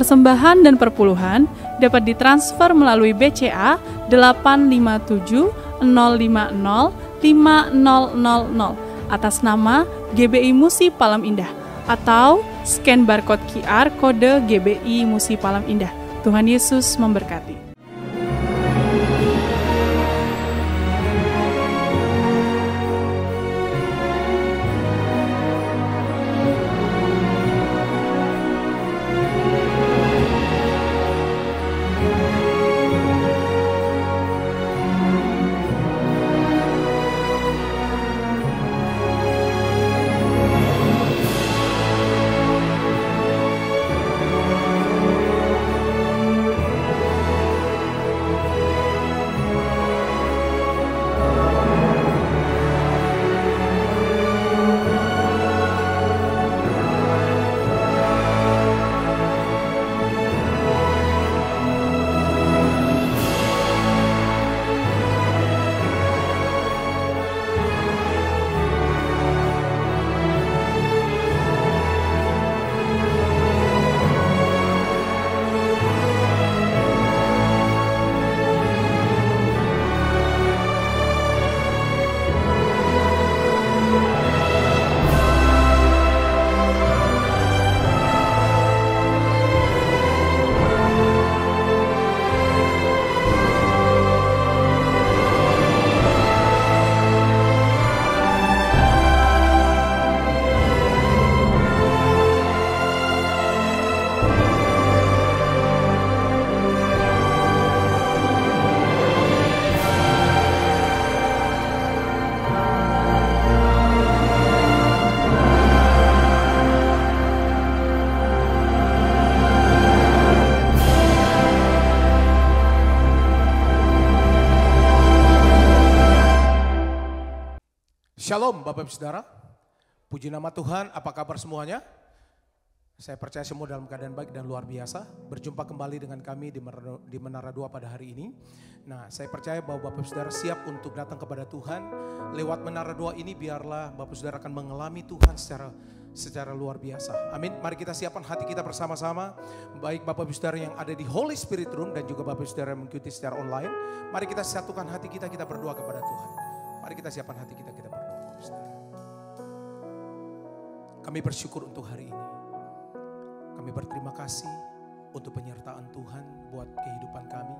Persembahan dan perpuluhan dapat ditransfer melalui BCA 857 050 5000 atas nama GBI Musi Palam Indah atau scan barcode QR kode GBI Musi Palam Indah. Tuhan Yesus memberkati. Shalom Bapak Ibu Saudara, puji nama Tuhan, apa kabar semuanya? Saya percaya semua dalam keadaan baik dan luar biasa. Berjumpa kembali dengan kami di Menara 2 pada hari ini. Nah, saya percaya bahwa Bapak Ibu Saudara siap untuk datang kepada Tuhan. Lewat Menara 2 ini biarlah Bapak Ibu Saudara akan mengalami Tuhan secara luar biasa. Amin. Mari kita siapkan hati kita bersama-sama. Baik Bapak Ibu Saudara yang ada di Holy Spirit Room dan juga Bapak Ibu Saudara yang mengikuti secara online. Mari kita satukan hati kita berdoa kepada Tuhan. Mari kita siapkan hati kita berdoa. Kami bersyukur untuk hari ini. Kami berterima kasih untuk penyertaan Tuhan buat kehidupan kami.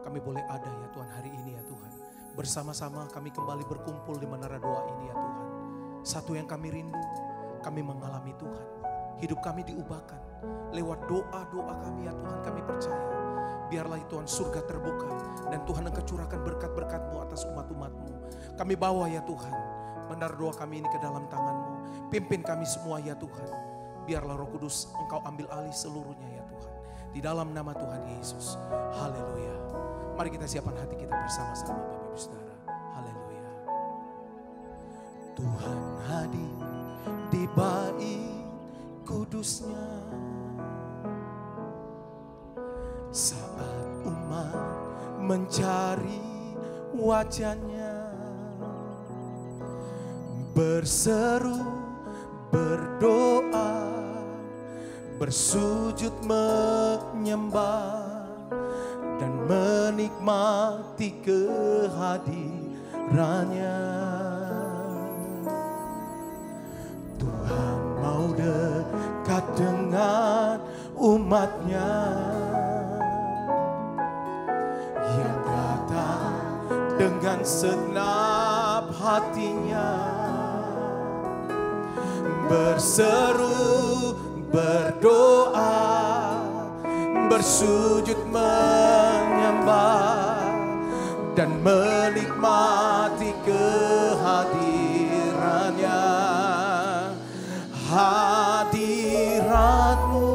Kami boleh ada ya Tuhan hari ini ya Tuhan. Bersama-sama kami kembali berkumpul di Menara 2 ini ya Tuhan. Satu yang kami rindu, kami mengalami Tuhan. Hidup kami diubahkan. Lewat doa-doa kami ya Tuhan, kami percaya. Biarlah Tuhan surga terbuka dan Tuhan Engkau curahkan berkat-berkat-Mu atas umat-umat-Mu. Kami bawa ya Tuhan Menara 2 kami ini ke dalam tangan-Mu. Pimpin kami semua ya Tuhan. Biarlah Roh Kudus Engkau ambil alih seluruhnya ya Tuhan. Di dalam nama Tuhan Yesus. Haleluya. Mari kita siapkan hati kita bersama-sama Bapak Ibu Saudara. Haleluya. Tuhan hadir di bait kudusnya. Saat umat mencari wajahnya. Berseru, berdoa, bersujud menyembah dan menikmati kehadirannya. Tuhan mau dekat dengan umatnya yang datang dengan segenap hatinya. Berseru, berdoa, bersujud menyembah dan menikmati kehadirannya. Hadirat-Mu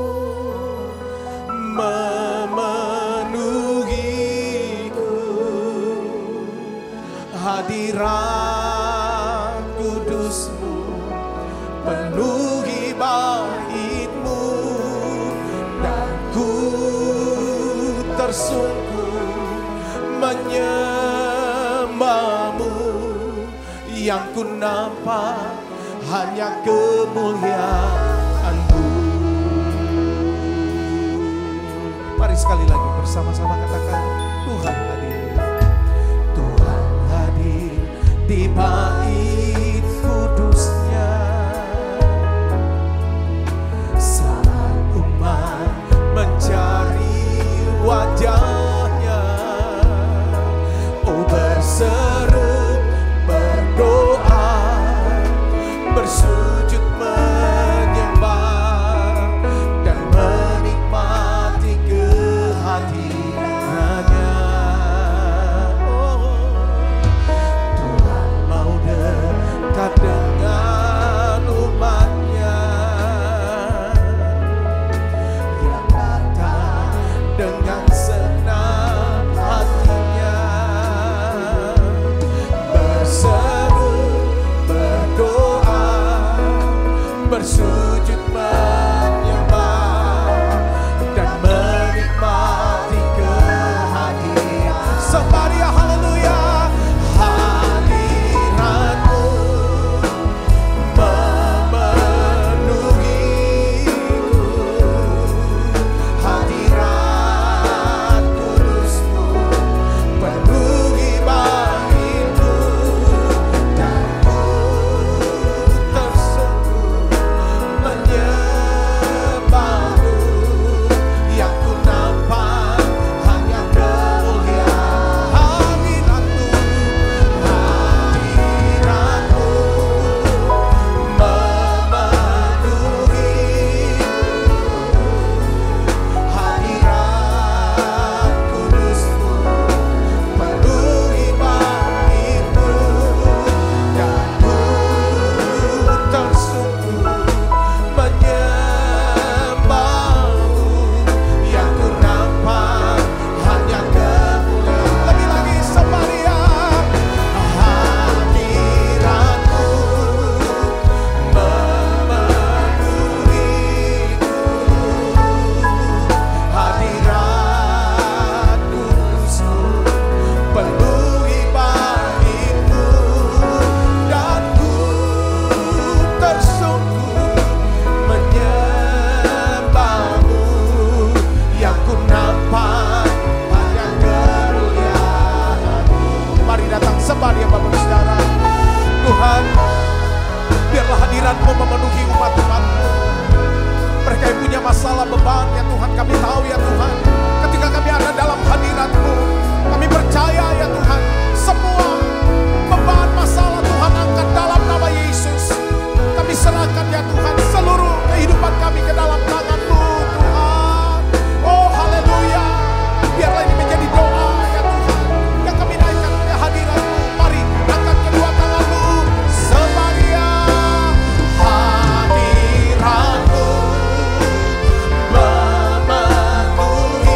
memenuhiku, hadirat kudus-Mu penuhi bait-Mu dan ku tersungkur menyembah-Mu. Yang ku nampak hanya kemuliaan-Mu. Sekali lagi bersama-sama katakan, Tuhan hadir. Tuhan hadir di bait kudusnya. Saat umat mencari wajahnya, oh berseru, berdoa, bersujud menyembah dan menikmati kehadirannya. Oh, Tuhan mau dekat dengan umatnya yang datang dengan senang hatinya, berseru, berdoa, bersujud menyembah dan menikmati kehadiran. Somebody haleluya. Hadiratmu memenuhiku, hadirat kudusmu penuhi baitku, dan ku tersungguh menyembahmu. Yang ku nampak hanya kemuliaan hadiratmu, hadiratmu memenuhiku, hadirat kudusmu penuhi baitku, dan ku tersungguh menyembahmu. Yang ku nampak hanya kemuliaan. Lebih lagi Samaria. Hadiratmu memenuhiku, hadirat kudusmu penuhi baitku, dan ku tersungguh menyembahmu. Yang ku nampak hanya kemuliaan-Mu. Mari datang sembah Dia Bapak Saudara. Tuhan, biarlah hadirat-Mu memenuhi umat-umat-Mu. Mereka yang punya masalah, beban, ya Tuhan, kami tahu ya Tuhan, ketika kami ada dalam hadirat-Mu, kami percaya ya Tuhan, semua beban masalah Tuhan angkat dalam nama Yesus. Kami serahkan ya Tuhan seluruh kehidupan kami ke dalam tangan-Mu Tuhan. Oh haleluya. Biarlah ini menjadi doa ya Tuhan yang kami naikkan ke hadirat-Mu. Mari angkat kedua tangan-Mu. Semaria. Hadirat-Mu memenuhiku,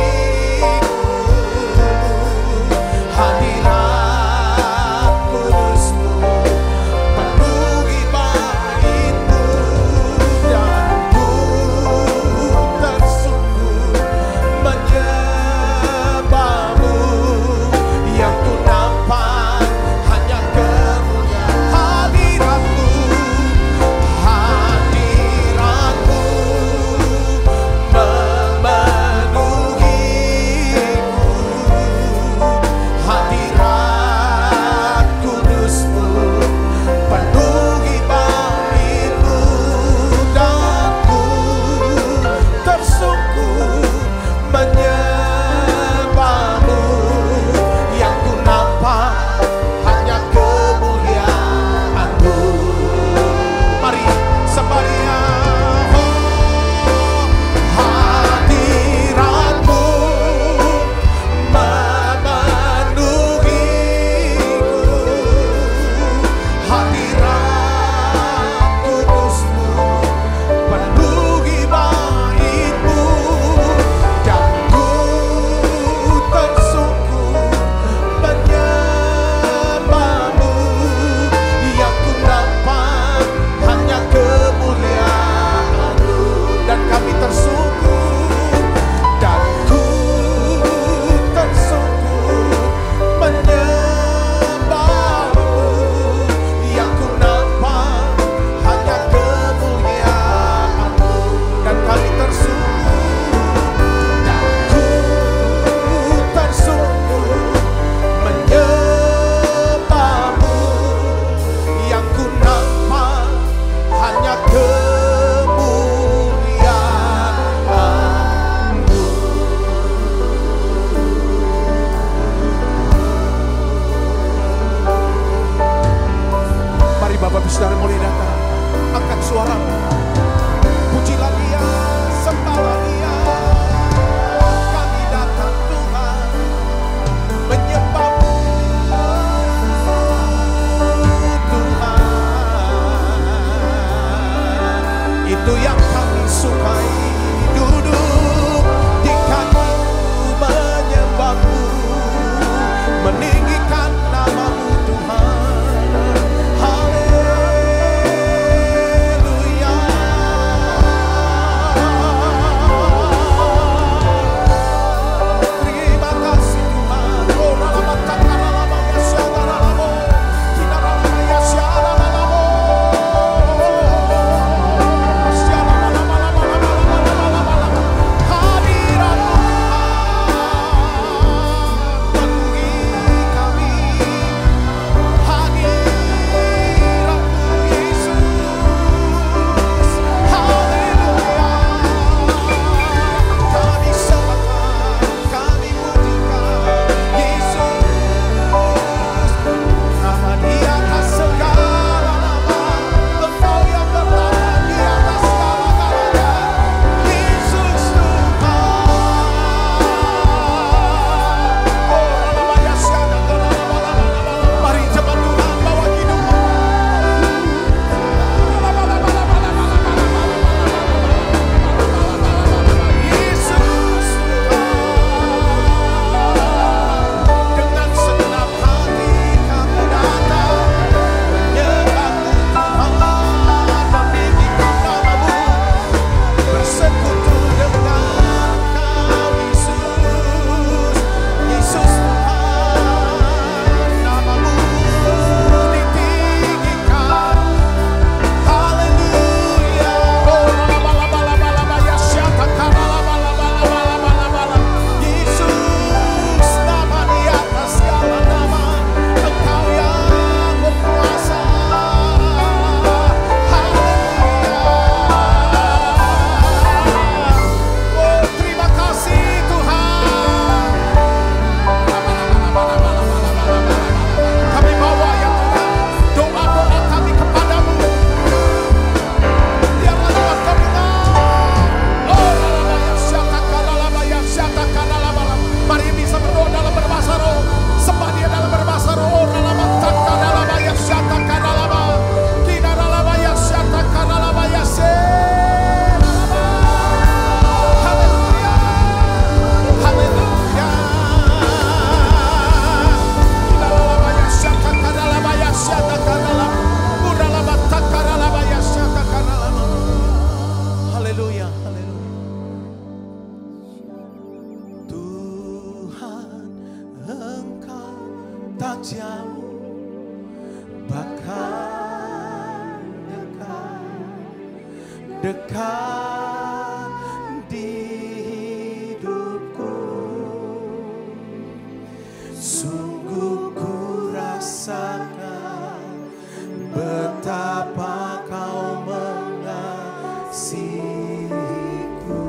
dekat di hidupku. Sungguh ku rasakan betapa kau mengasihiku.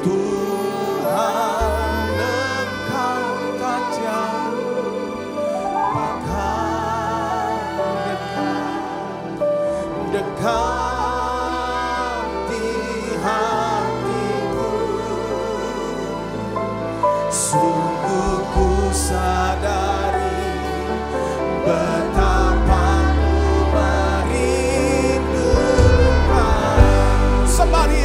Tuhan, Engkau tak jauh, bahkan dekat di hatiku. Sungguh ku sadari betapa ku merindukan. Somebody,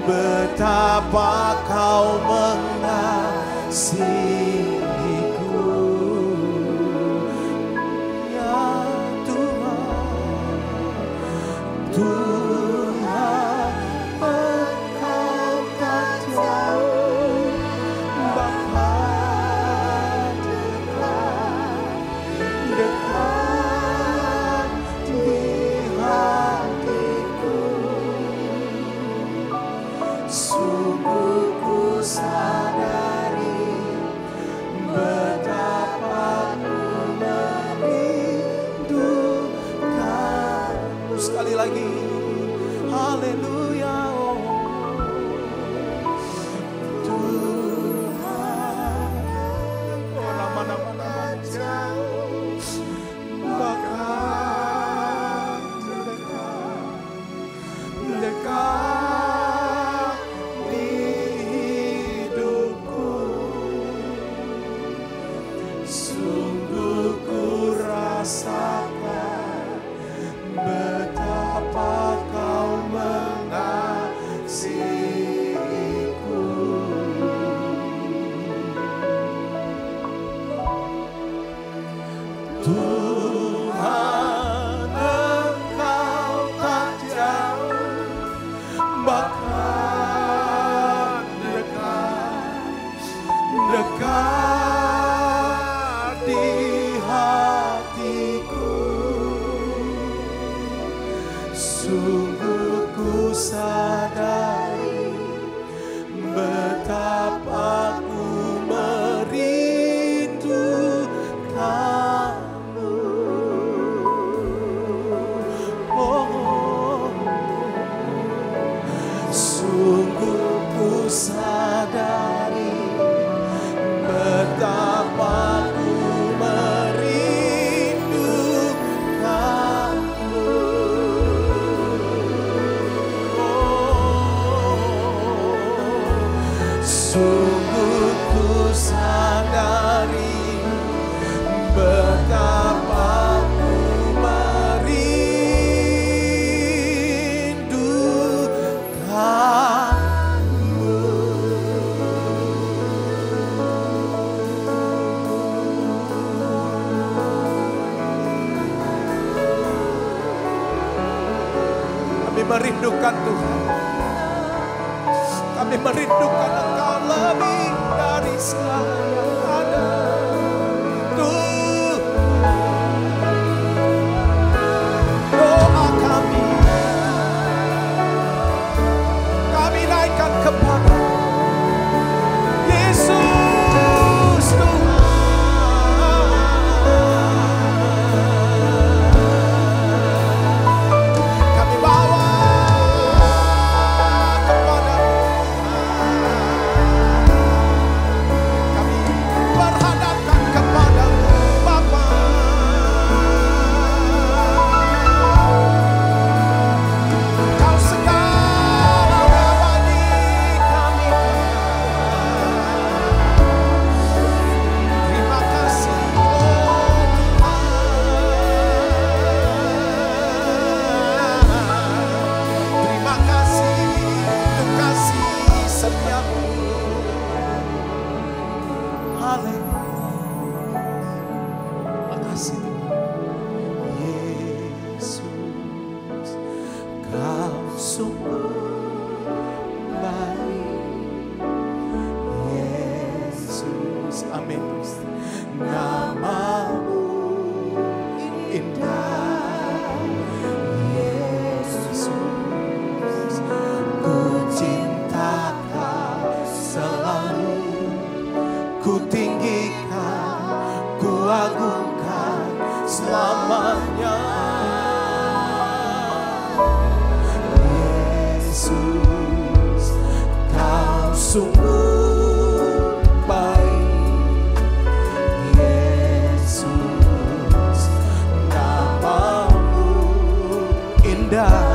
betapa kau mengasihiku, ya Tuhan. Tuhan, Engkau tak jauh, bahkan dekat di hatiku. Sungguh ku sadari betapa ku merindukanmu. Sekali lagi, haleluya. Sungguh ku sadari betapa ku merindukanmu. Sungguh ku sadari betapa ku merindukanmu. Kami merindukan Tuhan. Kami merindukan Engkau lebih dari segala yang ada. Tuh, doa kami naikkan kepada Yesus Tuhan. Kami bawa kepada kami berhadapkan kepada Bapa. Kau segala bagi kami. Terima kasih oh Tuhan. Terima kasih untuk kasih setiamu. Haleluya. Terima kasih Tuhan. Yesus, Kau sungguh baik. Yesus, amin. Namamu indah. Yesus, ku cinta Kau selalu. Ku tinggikan, ku agungkan selamanya. Yesus, Kau sungguh baik. Yesus, namamu indah.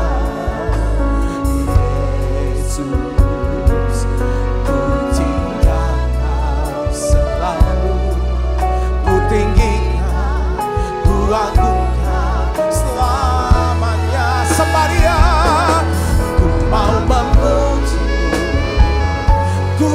Yesus, ku cinta Kau selalu. Ku tinggikan, ku agungkan selamanya. Sembaria, ku mau memuji, ku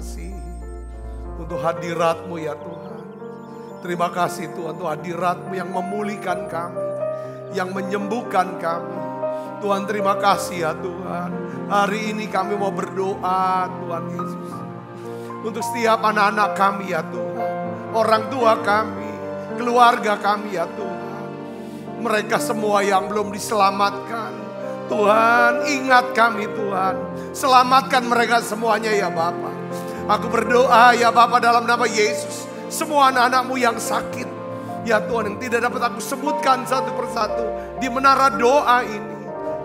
kasih untuk hadirat-Mu ya Tuhan. Terima kasih Tuhan untuk hadirat-Mu yang memulihkan kami, yang menyembuhkan kami. Tuhan terima kasih ya Tuhan. Hari ini kami mau berdoa Tuhan Yesus. Untuk setiap anak-anak kami ya Tuhan. Orang tua kami, keluarga kami ya Tuhan. Mereka semua yang belum diselamatkan. Tuhan ingat kami Tuhan. Selamatkan mereka semuanya ya Bapa. Aku berdoa ya Bapa dalam nama Yesus. Semua anak-anak-Mu yang sakit. Ya Tuhan yang tidak dapat aku sebutkan satu persatu. Di menara doa ini.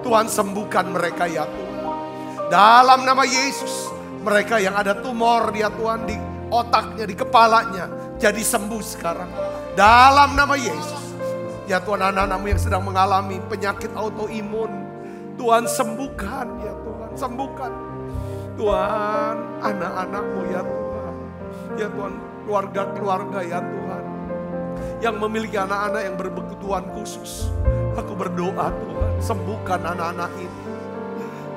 Tuhan sembuhkan mereka ya Tuhan. Dalam nama Yesus. Mereka yang ada tumor ya Tuhan di otaknya, di kepalanya. Jadi sembuh sekarang. Dalam nama Yesus. Ya Tuhan anak-anak-Mu yang sedang mengalami penyakit autoimun. Tuhan sembuhkan ya Tuhan. Sembuhkan. Tuhan anak-anak-Mu ya Tuhan. Ya Tuhan keluarga-keluarga ya Tuhan. Yang memiliki anak-anak yang berkebutuhan khusus. Aku berdoa Tuhan, sembuhkan anak-anak ini.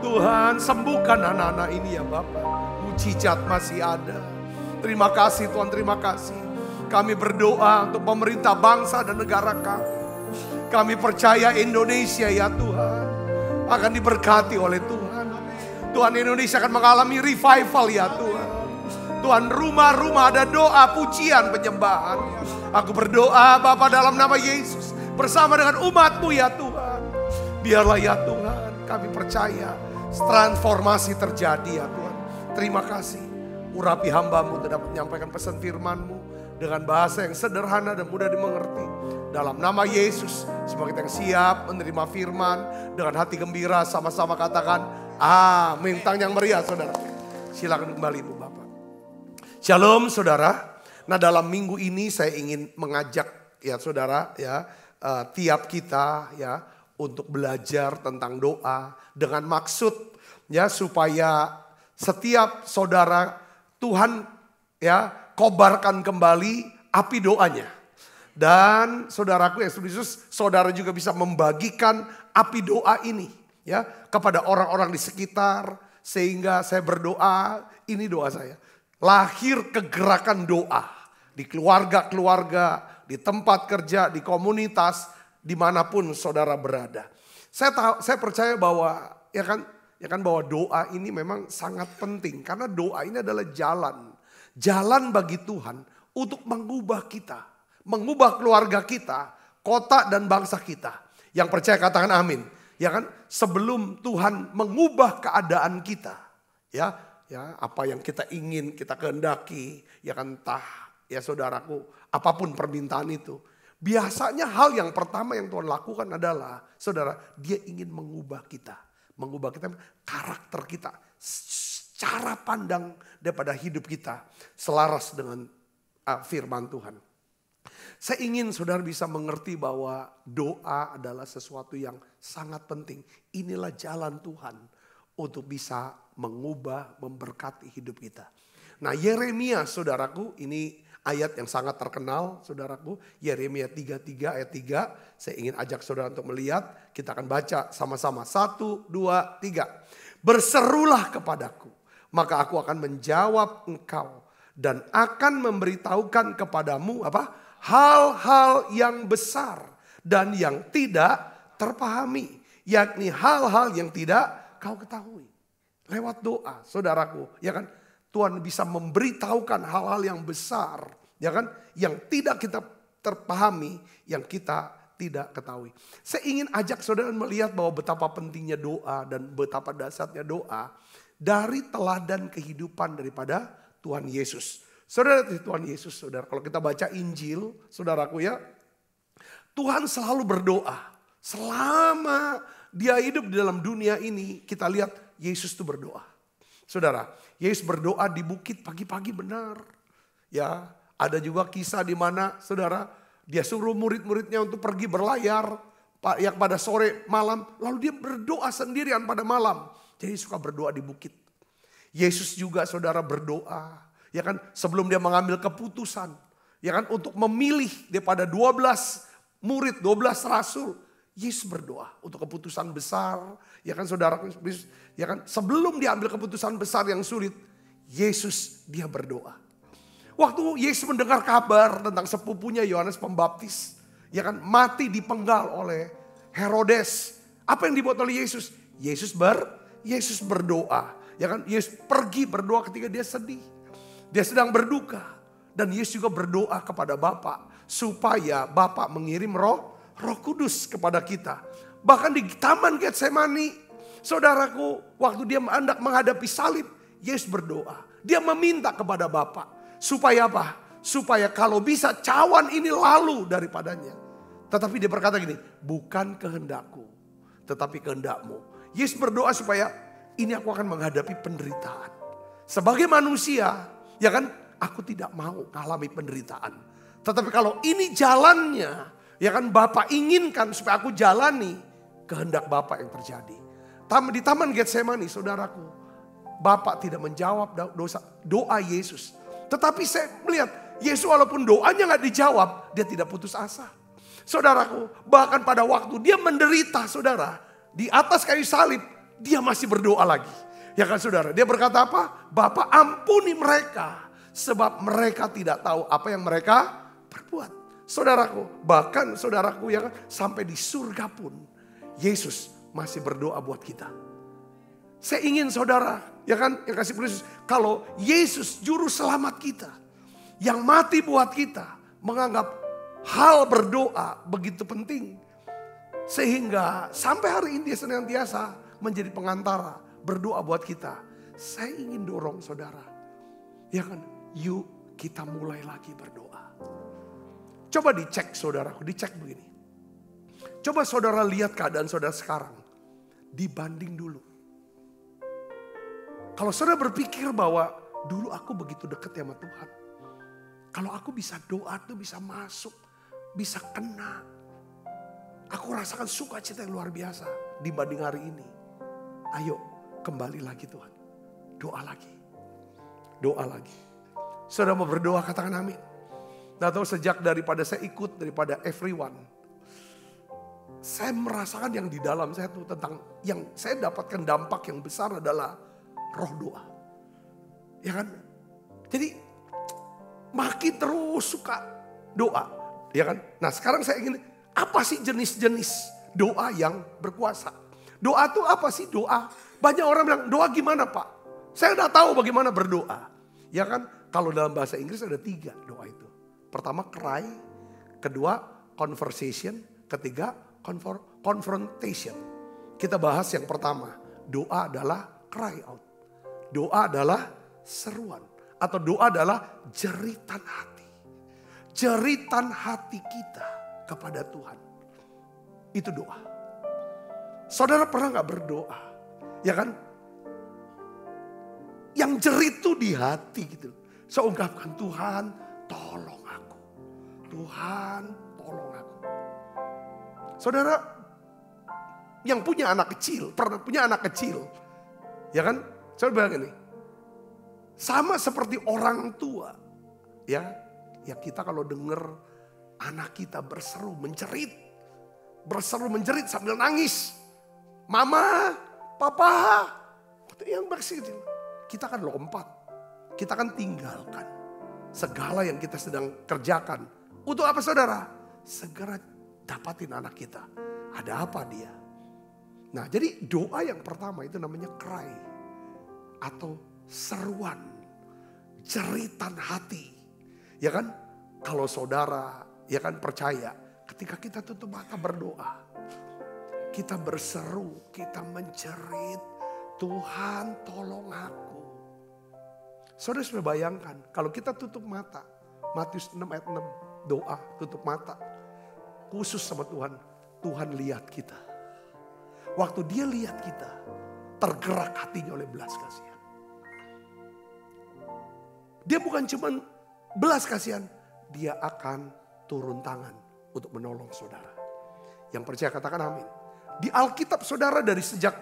Tuhan, sembuhkan anak-anak ini ya Bapak. Mujizat masih ada. Terima kasih Tuhan, terima kasih. Kami berdoa untuk pemerintah bangsa dan negara kami. Kami percaya Indonesia ya Tuhan akan diberkati oleh Tuhan. Tuhan, Indonesia akan mengalami revival ya Tuhan. Tuhan, rumah-rumah ada doa, pujian, penyembahan. Aku berdoa Bapa dalam nama Yesus. Bersama dengan umat-Mu ya Tuhan. Biarlah ya Tuhan kami percaya transformasi terjadi ya Tuhan. Terima kasih. Urapi hamba-Mu untuk dapat menyampaikan pesan firman-Mu dengan bahasa yang sederhana dan mudah dimengerti. Dalam nama Yesus, semoga kita yang siap menerima firman dengan hati gembira sama-sama katakan amin. Tangan yang meriah saudara. Silakan kembali Ibu Bapak. Shalom saudara. Nah dalam minggu ini saya ingin mengajak ya saudara ya. Tiap kita ya untuk belajar tentang doa dengan maksud ya supaya setiap saudara Tuhan ya kobarkan kembali api doanya. Dan saudaraku Yesus Kristus, saudara juga bisa membagikan api doa ini ya kepada orang-orang di sekitar sehingga saya berdoa, ini doa saya. Lahir kegerakan doa di keluarga-keluarga, di tempat kerja, di komunitas, dimanapun saudara berada. Saya percaya bahwa ya kan bahwa doa ini memang sangat penting karena doa ini adalah jalan bagi Tuhan untuk mengubah kita, mengubah keluarga kita, kota dan bangsa kita. Yang percaya katakan amin. Ya kan, sebelum Tuhan mengubah keadaan kita, ya apa yang kita ingin, kita kehendaki, ya kan entah ya saudaraku, apapun permintaan itu. Biasanya hal yang pertama yang Tuhan lakukan adalah, saudara, dia ingin mengubah kita. Mengubah kita, karakter kita, cara pandang daripada hidup kita selaras dengan firman Tuhan. Saya ingin saudara bisa mengerti bahwa doa adalah sesuatu yang sangat penting. Inilah jalan Tuhan untuk bisa mengubah, memberkati hidup kita. Nah Yeremia saudaraku, ini ayat yang sangat terkenal saudaraku, Yeremia 33 ayat 3. Saya ingin ajak saudara untuk melihat, kita akan baca sama-sama. 1, 2, 3. Berserulah kepadaku, maka aku akan menjawab engkau dan akan memberitahukan kepadamu apa? Hal-hal yang besar dan yang tidak terpahami, yakni hal-hal yang tidak kau ketahui. Lewat doa, saudaraku, ya kan? Tuhan bisa memberitahukan hal-hal yang besar, ya kan? Yang tidak kita terpahami, yang kita tidak ketahui. Saya ingin ajak saudara melihat bahwa betapa pentingnya doa dan betapa dasarnya doa dari teladan kehidupan daripada Tuhan Yesus. Saudara, Tuhan Yesus, saudara, kalau kita baca Injil, saudaraku ya, Tuhan selalu berdoa. Selama dia hidup di dalam dunia ini, kita lihat Yesus itu berdoa. Saudara, Yesus berdoa di bukit pagi-pagi benar. Ya, ada juga kisah di mana saudara, dia suruh murid-muridnya untuk pergi berlayar yang pada sore malam, lalu dia berdoa sendirian pada malam. Jadi suka berdoa di bukit. Yesus juga saudara berdoa, ya kan, sebelum dia mengambil keputusan, ya kan, untuk memilih daripada 12 murid, 12 rasul. Yesus berdoa untuk keputusan besar, ya kan saudara, ya kan, sebelum diambil keputusan besar yang sulit, Yesus dia berdoa. Waktu Yesus mendengar kabar tentang sepupunya Yohanes Pembaptis, ya kan, mati dipenggal oleh Herodes. Apa yang dibuat oleh Yesus? Yesus berdoa. Ya kan, Yesus pergi berdoa ketika dia sedih. Dia sedang berduka. Dan Yesus juga berdoa kepada Bapa supaya Bapa mengirim Roh Kudus kepada kita. Bahkan di Taman Getsemani, saudaraku, waktu dia hendak menghadapi salib, Yesus berdoa. Dia meminta kepada Bapa supaya apa? Supaya kalau bisa cawan ini lalu daripadanya. Tetapi dia berkata gini, bukan kehendakku, tetapi kehendakmu. Yesus berdoa supaya ini aku akan menghadapi penderitaan. Sebagai manusia, ya kan, aku tidak mau mengalami penderitaan. Tetapi kalau ini jalannya, ya kan, Bapa inginkan supaya aku jalani kehendak Bapa yang terjadi. Di Taman Getsemani, saudaraku, Bapa tidak menjawab doa Yesus. Tetapi saya melihat Yesus walaupun doanya gak dijawab, dia tidak putus asa. Saudaraku, bahkan pada waktu dia menderita, saudara, di atas kayu salib, dia masih berdoa lagi. Ya kan saudara, dia berkata apa? Bapa ampuni mereka, sebab mereka tidak tahu apa yang mereka perbuat. Saudaraku, bahkan saudaraku, ya kan, sampai di surga pun Yesus masih berdoa buat kita. Saya ingin saudara, ya kan, yang kasih Yesus, kalau Yesus juru selamat kita, yang mati buat kita, menganggap hal berdoa begitu penting, sehingga sampai hari ini dia senantiasa menjadi pengantara berdoa buat kita. Saya ingin dorong saudara, ya kan, yuk kita mulai lagi berdoa. Coba dicek saudaraku, dicek begini. Coba saudara lihat keadaan saudara sekarang, dibanding dulu. Kalau saudara berpikir bahwa dulu aku begitu dekat sama Tuhan. Kalau aku bisa doa tuh bisa masuk, bisa kena. Aku rasakan sukacita yang luar biasa dibanding hari ini. Ayo kembali lagi Tuhan. Doa lagi. Doa lagi. Saudara mau berdoa katakan amin. Nah tahu sejak daripada saya ikut daripada everyone. Saya merasakan yang di dalam saya tuh tentang yang saya dapatkan dampak yang besar adalah roh doa. Ya kan? Jadi makin terus suka doa. Ya kan? Nah sekarang saya ingin, apa sih jenis-jenis doa yang berkuasa? Doa itu apa sih doa? Banyak orang bilang, doa gimana Pak? Saya udah tahu bagaimana berdoa. Ya kan? Kalau dalam bahasa Inggris ada 3 doa itu. Pertama cry, kedua conversation, ketiga confrontation. Kita bahas yang pertama. Doa adalah cry out. Doa adalah seruan. Atau doa adalah jeritan hati. Jeritan hati kita kepada Tuhan. Itu doa. Saudara pernah gak berdoa? Ya kan? Yang jerit tuh di hati gitu. Saya ungkapkan, Tuhan tolong aku. Tuhan tolong aku. Saudara yang punya anak kecil, pernah punya anak kecil. Ya kan? Saya bilang ini, sama seperti orang tua, ya kita kalau dengar anak kita berseru menjerit sambil nangis, mama, papa, yang berkecil, kita kan lompat, kita kan tinggalkan segala yang kita sedang kerjakan. Untuk apa saudara? Segera dapatin anak kita. Ada apa dia? Nah jadi doa yang pertama itu namanya cry. Atau seruan, jeritan hati. Ya kan? Kalau saudara, ya kan percaya. Ketika kita tutup mata berdoa. Kita berseru, kita menjerit. Tuhan tolong aku. Saudara sudah bayangkan. Kalau kita tutup mata. Matius 6 ayat 6. Doa, tutup mata. Khusus sama Tuhan. Tuhan lihat kita. Waktu dia lihat kita. Tergerak hatinya oleh belas kasihan. Dia bukan cuma belas kasihan, dia akan turun tangan untuk menolong saudara. Yang percaya katakan amin. Di Alkitab saudara dari sejak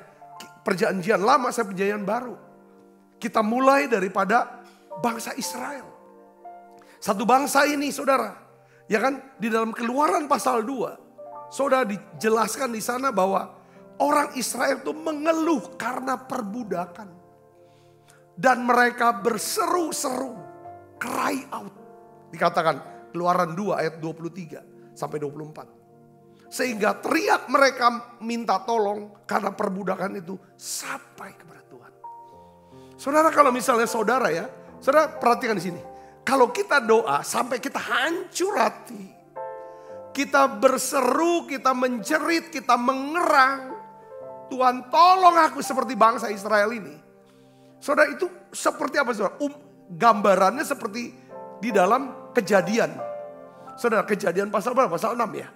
perjanjian lama sampai perjanjian baru. Kita mulai daripada bangsa Israel. Satu bangsa ini saudara, ya kan, di dalam Keluaran pasal 2. Saudara dijelaskan di sana bahwa orang Israel itu mengeluh karena perbudakan. Dan mereka berseru-seru, cry out. Dikatakan Keluaran 2 ayat 23 sampai 24. Sehingga teriak mereka minta tolong karena perbudakan itu sampai kepada Tuhan. Saudara, kalau misalnya saudara ya, saudara perhatikan di sini. Kalau kita doa sampai kita hancur hati, kita berseru, kita menjerit, kita mengerang, Tuhan tolong aku seperti bangsa Israel ini. Saudara, itu seperti apa saudara? Gambarannya seperti di dalam Kejadian. Saudara, Kejadian pasal berapa? Pasal 6 ya.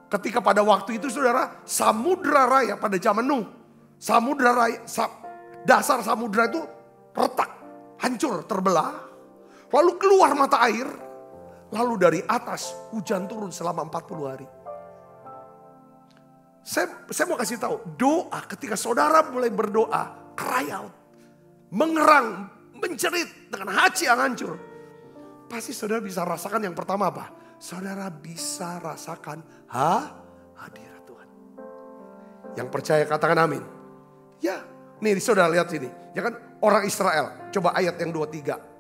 Ketika pada waktu itu saudara, samudra raya pada zaman Nuh. Samudra raya, dasar samudra itu retak, hancur, terbelah. Lalu keluar mata air. Lalu dari atas hujan turun selama 40 hari. Saya mau kasih tahu, doa ketika saudara mulai berdoa, cry out, mengerang, menjerit dengan hati yang hancur. Pasti saudara bisa rasakan yang pertama apa? Saudara bisa rasakan hadirat Tuhan. Yang percaya katakan amin. Ya, nih saudara lihat sini. Ya kan orang Israel. Coba ayat yang 23.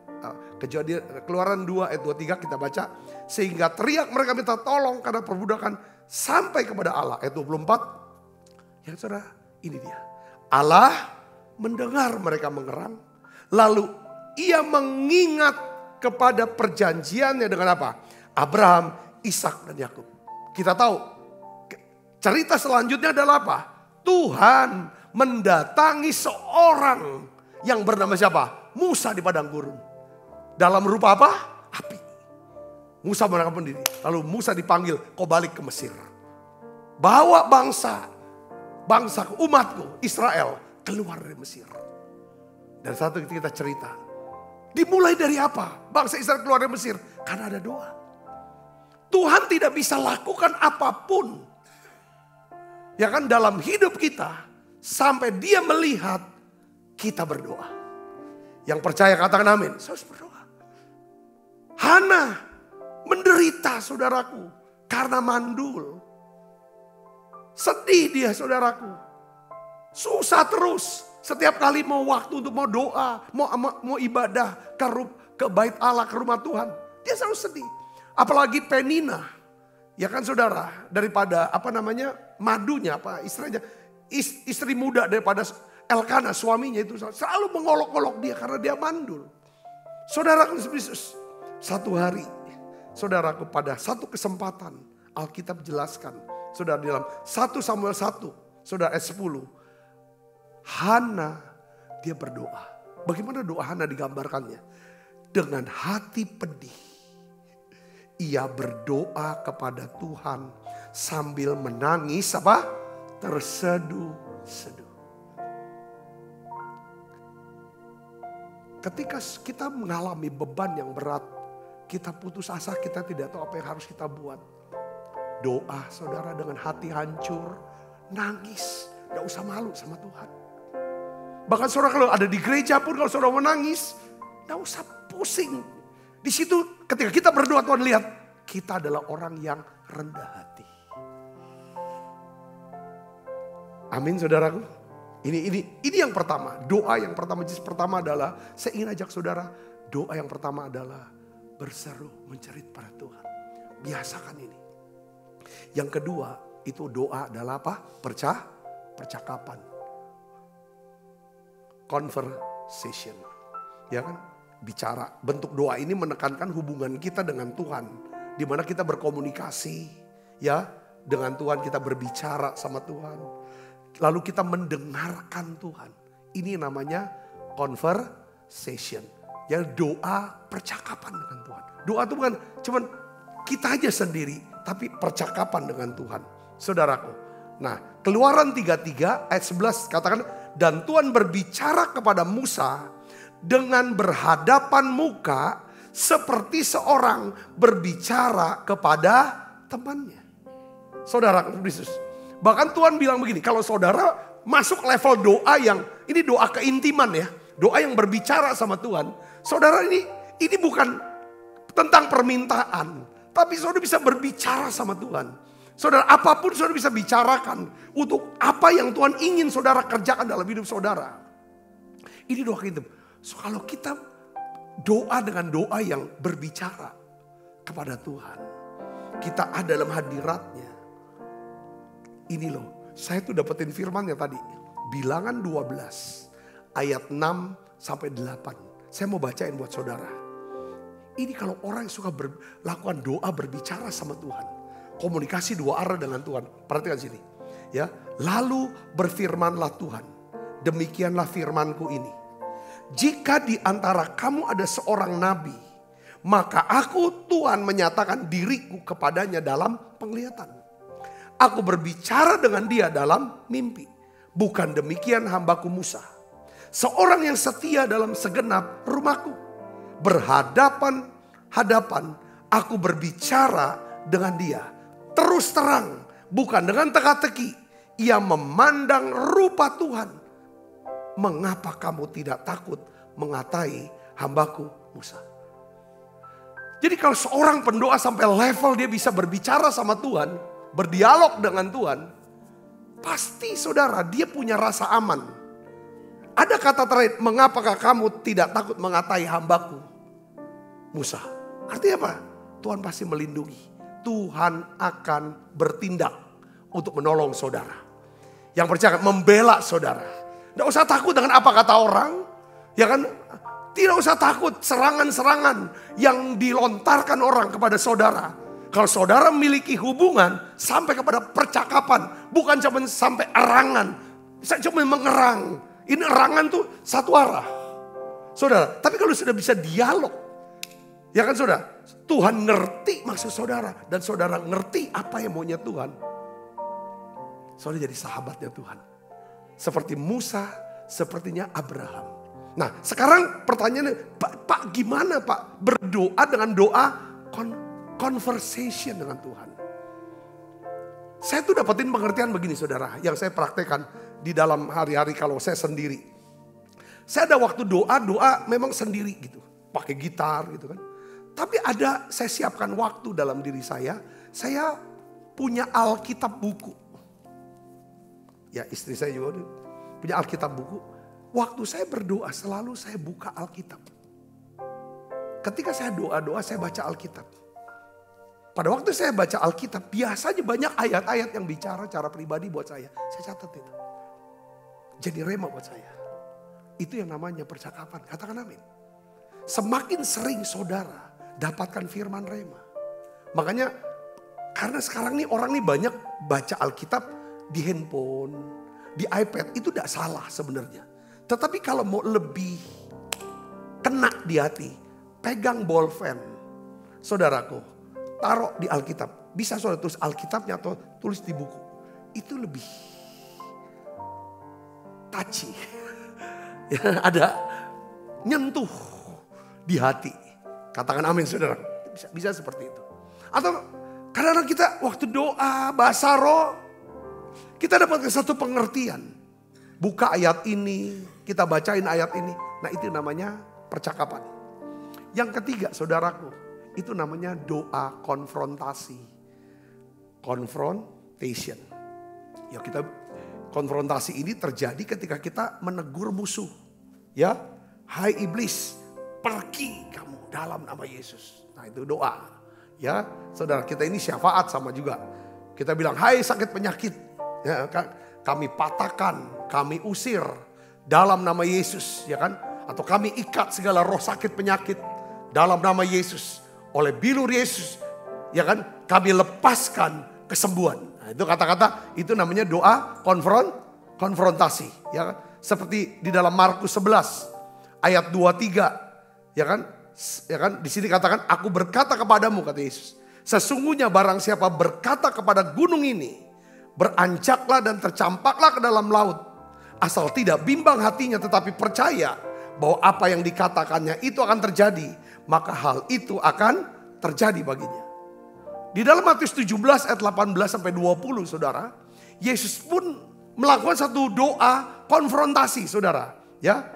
Kejadian Keluaran 2 ayat 23 kita baca. Sehingga teriak mereka minta tolong karena perbudakan sampai kepada Allah. Ayat 24. Ya saudara, ini dia. Allah mendengar mereka mengerang. Lalu ia mengingat kepada perjanjiannya dengan apa? Abraham, Ishak dan Yakub. Kita tahu cerita selanjutnya adalah apa? Tuhan mendatangi seorang yang bernama siapa? Musa di padang gurun. Dalam rupa apa? Api. Musa menangkap diri. Lalu Musa dipanggil, kau balik ke Mesir. Bawa bangsaku, umatku, Israel keluar dari Mesir. Dan satu kita cerita. Dimulai dari apa? Bangsa Israel keluar dari Mesir. Karena ada doa. Tuhan tidak bisa lakukan apapun. Ya kan dalam hidup kita. Sampai dia melihat kita berdoa. Yang percaya katakan amin. Saya harus berdoa. Hana menderita saudaraku. Karena mandul. Sedih dia saudaraku. Susah terus. Setiap kali mau waktu untuk mau doa, mau ibadah ke bait Allah, ke rumah Tuhan. Dia selalu sedih. Apalagi Penina. Ya kan saudara, daripada madunya, istri muda daripada Elkana suaminya itu selalu mengolok-olok dia karena dia mandul. Saudara Kristus, satu hari, saudaraku pada satu kesempatan Alkitab jelaskan. Saudara dalam 1 Samuel 1, saudara ayat 10. Hana dia berdoa. Bagaimana doa Hana digambarkannya? Dengan hati pedih. Ia berdoa kepada Tuhan sambil menangis apa? Terseduh-seduh. Ketika kita mengalami beban yang berat, kita putus asa, kita tidak tahu apa yang harus kita buat. Doa saudara dengan hati hancur, nangis, gak usah malu sama Tuhan. Bahkan saudara kalau ada di gereja pun kalau saudara menangis, gak usah pusing. Di situ ketika kita berdoa Tuhan lihat, kita adalah orang yang rendah hati. Amin saudaraku. Ini yang pertama. Doa yang pertama, jenis pertama adalah, saya ingin ajak saudara, doa yang pertama adalah berseru, menjerit pada Tuhan. Biasakan ini. Yang kedua, itu doa adalah apa? Percakapan. Conversation. Ya kan? Bicara. Bentuk doa ini menekankan hubungan kita dengan Tuhan. Di mana kita berkomunikasi. Ya. Dengan Tuhan kita berbicara sama Tuhan. Lalu kita mendengarkan Tuhan. Ini namanya conversation. Yang doa percakapan dengan Tuhan. Doa itu bukan cuman kita aja sendiri. Tapi percakapan dengan Tuhan. Saudaraku. Nah, Keluaran 33 ayat 11 katakan, dan Tuhan berbicara kepada Musa dengan berhadapan muka seperti seorang berbicara kepada temannya. Saudara Kristus. Bahkan Tuhan bilang begini, kalau saudara masuk level doa yang, ini doa keintiman ya. Doa yang berbicara sama Tuhan. Saudara ini bukan tentang permintaan. Tapi saudara bisa berbicara sama Tuhan. Saudara, apapun saudara bisa bicarakan untuk apa yang Tuhan ingin saudara kerjakan dalam hidup saudara. Ini doa kita. So kalau kita doa dengan doa yang berbicara kepada Tuhan, kita ada dalam hadiratnya. Ini loh, saya tuh dapetin firmannya tadi. Bilangan 12 ayat 6 sampai 8. Saya mau bacain buat saudara. Ini kalau orang yang suka melakukan doa berbicara sama Tuhan. Komunikasi dua arah dengan Tuhan. Perhatikan sini. Ya, lalu berfirmanlah Tuhan. Demikianlah firmanku ini. Jika di antara kamu ada seorang nabi, maka aku Tuhan menyatakan diriku kepadanya dalam penglihatan. Aku berbicara dengan dia dalam mimpi. Bukan demikian hambaku Musa. Seorang yang setia dalam segenap rumahku. Berhadapan-hadapan aku berbicara dengan dia. Terus terang, bukan dengan teka-teki. Ia memandang rupa Tuhan. Mengapa kamu tidak takut mengatai hambaku Musa? Jadi kalau seorang pendoa sampai level dia bisa berbicara sama Tuhan, berdialog dengan Tuhan, pasti saudara dia punya rasa aman. Ada kata terakhir, mengapakah kamu tidak takut mengatai hambaku Musa? Artinya apa? Tuhan pasti melindungi. Tuhan akan bertindak untuk menolong saudara. Yang percaya membela saudara. Tidak usah takut dengan apa kata orang. Ya kan? Tidak usah takut serangan-serangan yang dilontarkan orang kepada saudara. Kalau saudara memiliki hubungan sampai kepada percakapan. Bukan cuma sampai erangan. Saya cuma mengerang. Ini erangan tuh satu arah. Saudara, tapi kalau sudah bisa dialog. Ya kan saudara? Tuhan ngerti maksud saudara. Dan saudara ngerti apa yang maunya Tuhan. Saudara jadi sahabatnya Tuhan. Seperti Musa, sepertinya Abraham. Nah sekarang pertanyaannya, Pak gimana Pak berdoa dengan doa conversation dengan Tuhan? Saya tuh dapetin pengertian begini saudara, yang saya praktekkan di dalam hari-hari kalau saya sendiri. Saya ada waktu doa memang sendiri gitu, pakai gitar gitu kan. Tapi ada saya siapkan waktu dalam diri saya punya Alkitab buku. Ya istri saya juga punya Alkitab buku. Waktu saya berdoa selalu saya buka Alkitab. Ketika saya doa saya baca Alkitab. Pada waktu saya baca Alkitab biasanya banyak ayat-ayat yang bicara cara pribadi buat saya. Saya catat itu. Jadi rema buat saya. Itu yang namanya percakapan. Katakan amin. Semakin sering saudara dapatkan firman rema. Makanya karena sekarang nih orang nih banyak baca Alkitab di handphone, di iPad. Itu tidak salah sebenarnya. Tetapi kalau mau lebih kena di hati, pegang bolpen. Saudaraku, taruh di Alkitab. Bisa saudara tulis Alkitabnya atau tulis di buku. Itu lebih touchy. Ya, ada nyentuh di hati. Katakan amin saudara. Bisa seperti itu. Atau kadang-kadang kita waktu doa bahasa roh, kita dapat satu pengertian. Buka ayat ini, kita bacain ayat ini. Nah itu namanya percakapan. Yang ketiga saudaraku, itu namanya doa konfrontasi. Confrontation. Ya kita konfrontasi ini terjadi ketika kita menegur musuh. Ya, hai iblis, pergi kamu dalam nama Yesus. Nah itu doa. Ya, saudara kita ini syafaat sama juga. Kita bilang, hai sakit penyakit. Ya, kami patahkan, kami usir dalam nama Yesus, ya kan? Atau kami ikat segala roh sakit penyakit dalam nama Yesus. Oleh bilur Yesus, ya kan? Kami lepaskan kesembuhan. Nah, itu kata-kata itu namanya doa konfrontasi, ya kan? Seperti di dalam Markus 11 ayat 23, ya kan? Ya kan? Di sini katakan, aku berkata kepadamu, kata Yesus, sesungguhnya barang siapa berkata kepada gunung ini, beranjaklah dan tercampaklah ke dalam laut. Asal tidak bimbang hatinya tetapi percaya bahwa apa yang dikatakannya itu akan terjadi. Maka hal itu akan terjadi baginya. Di dalam Matius 17 ayat 18 sampai 20 saudara. Yesus pun melakukan satu doa konfrontasi saudara. Ya,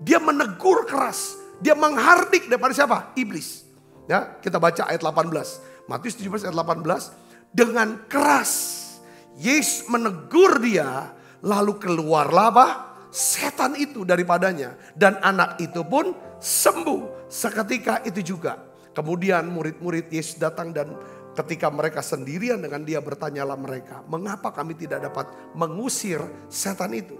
dia menegur keras. Dia menghardik daripada siapa? Iblis. Ya, kita baca ayat 18. Matius 17 ayat 18. Dengan keras Yesus menegur dia, lalu keluarlah apa? setan itu daripadanya. Dan anak itu pun sembuh seketika itu juga. Kemudian murid-murid Yesus datang dan ketika mereka sendirian dengan dia bertanyalah mereka, mengapa kami tidak dapat mengusir setan itu?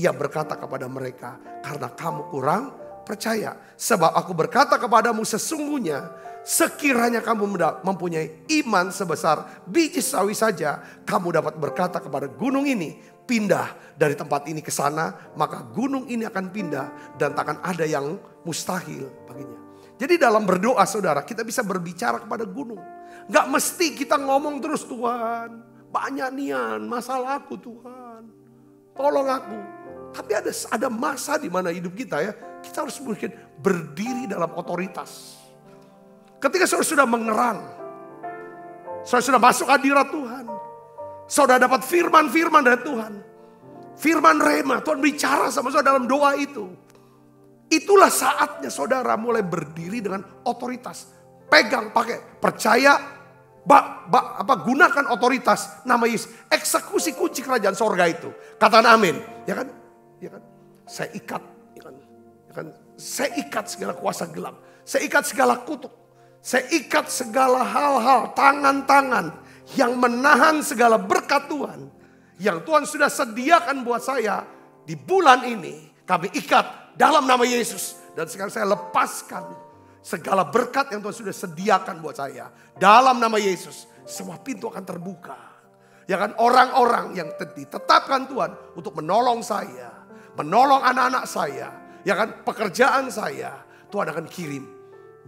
Ia berkata kepada mereka, karena kamu kurang percaya. Sebab aku berkata kepadamu sesungguhnya, sekiranya kamu mempunyai iman sebesar biji sawi saja, kamu dapat berkata kepada gunung ini, pindah dari tempat ini ke sana, maka gunung ini akan pindah dan takkan ada yang mustahil baginya. Jadi dalam berdoa saudara, kita bisa berbicara kepada gunung. Gak mesti kita ngomong terus, Tuhan banyak nian masalahku Tuhan, tolong aku. Tapi ada masa di mana hidup kita ya, kita harus mungkin berdiri dalam otoritas. Ketika saudara sudah mengerang, saudara sudah masuk hadirat Tuhan, saudara dapat firman-firman dari Tuhan, firman rema, Tuhan bicara sama saudara dalam doa itu. Itulah saatnya saudara mulai berdiri dengan otoritas. Pegang, pakai, percaya, gunakan otoritas nama Yesus. Eksekusi kunci kerajaan sorga itu. Katakan amin, ya kan? Ya kan? Saya ikat, ya kan? Ya kan? Saya ikat segala kuasa gelap. Saya ikat segala kutuk. Saya ikat segala hal-hal, tangan-tangan yang menahan segala berkat Tuhan. Yang Tuhan sudah sediakan buat saya di bulan ini. Kami ikat dalam nama Yesus. Dan sekarang saya lepaskan segala berkat yang Tuhan sudah sediakan buat saya. Dalam nama Yesus. Semua pintu akan terbuka. Ya kan, orang-orang yang ditetapkan Tuhan untuk menolong saya. Menolong anak-anak saya. Ya kan, pekerjaan saya. Tuhan akan kirim.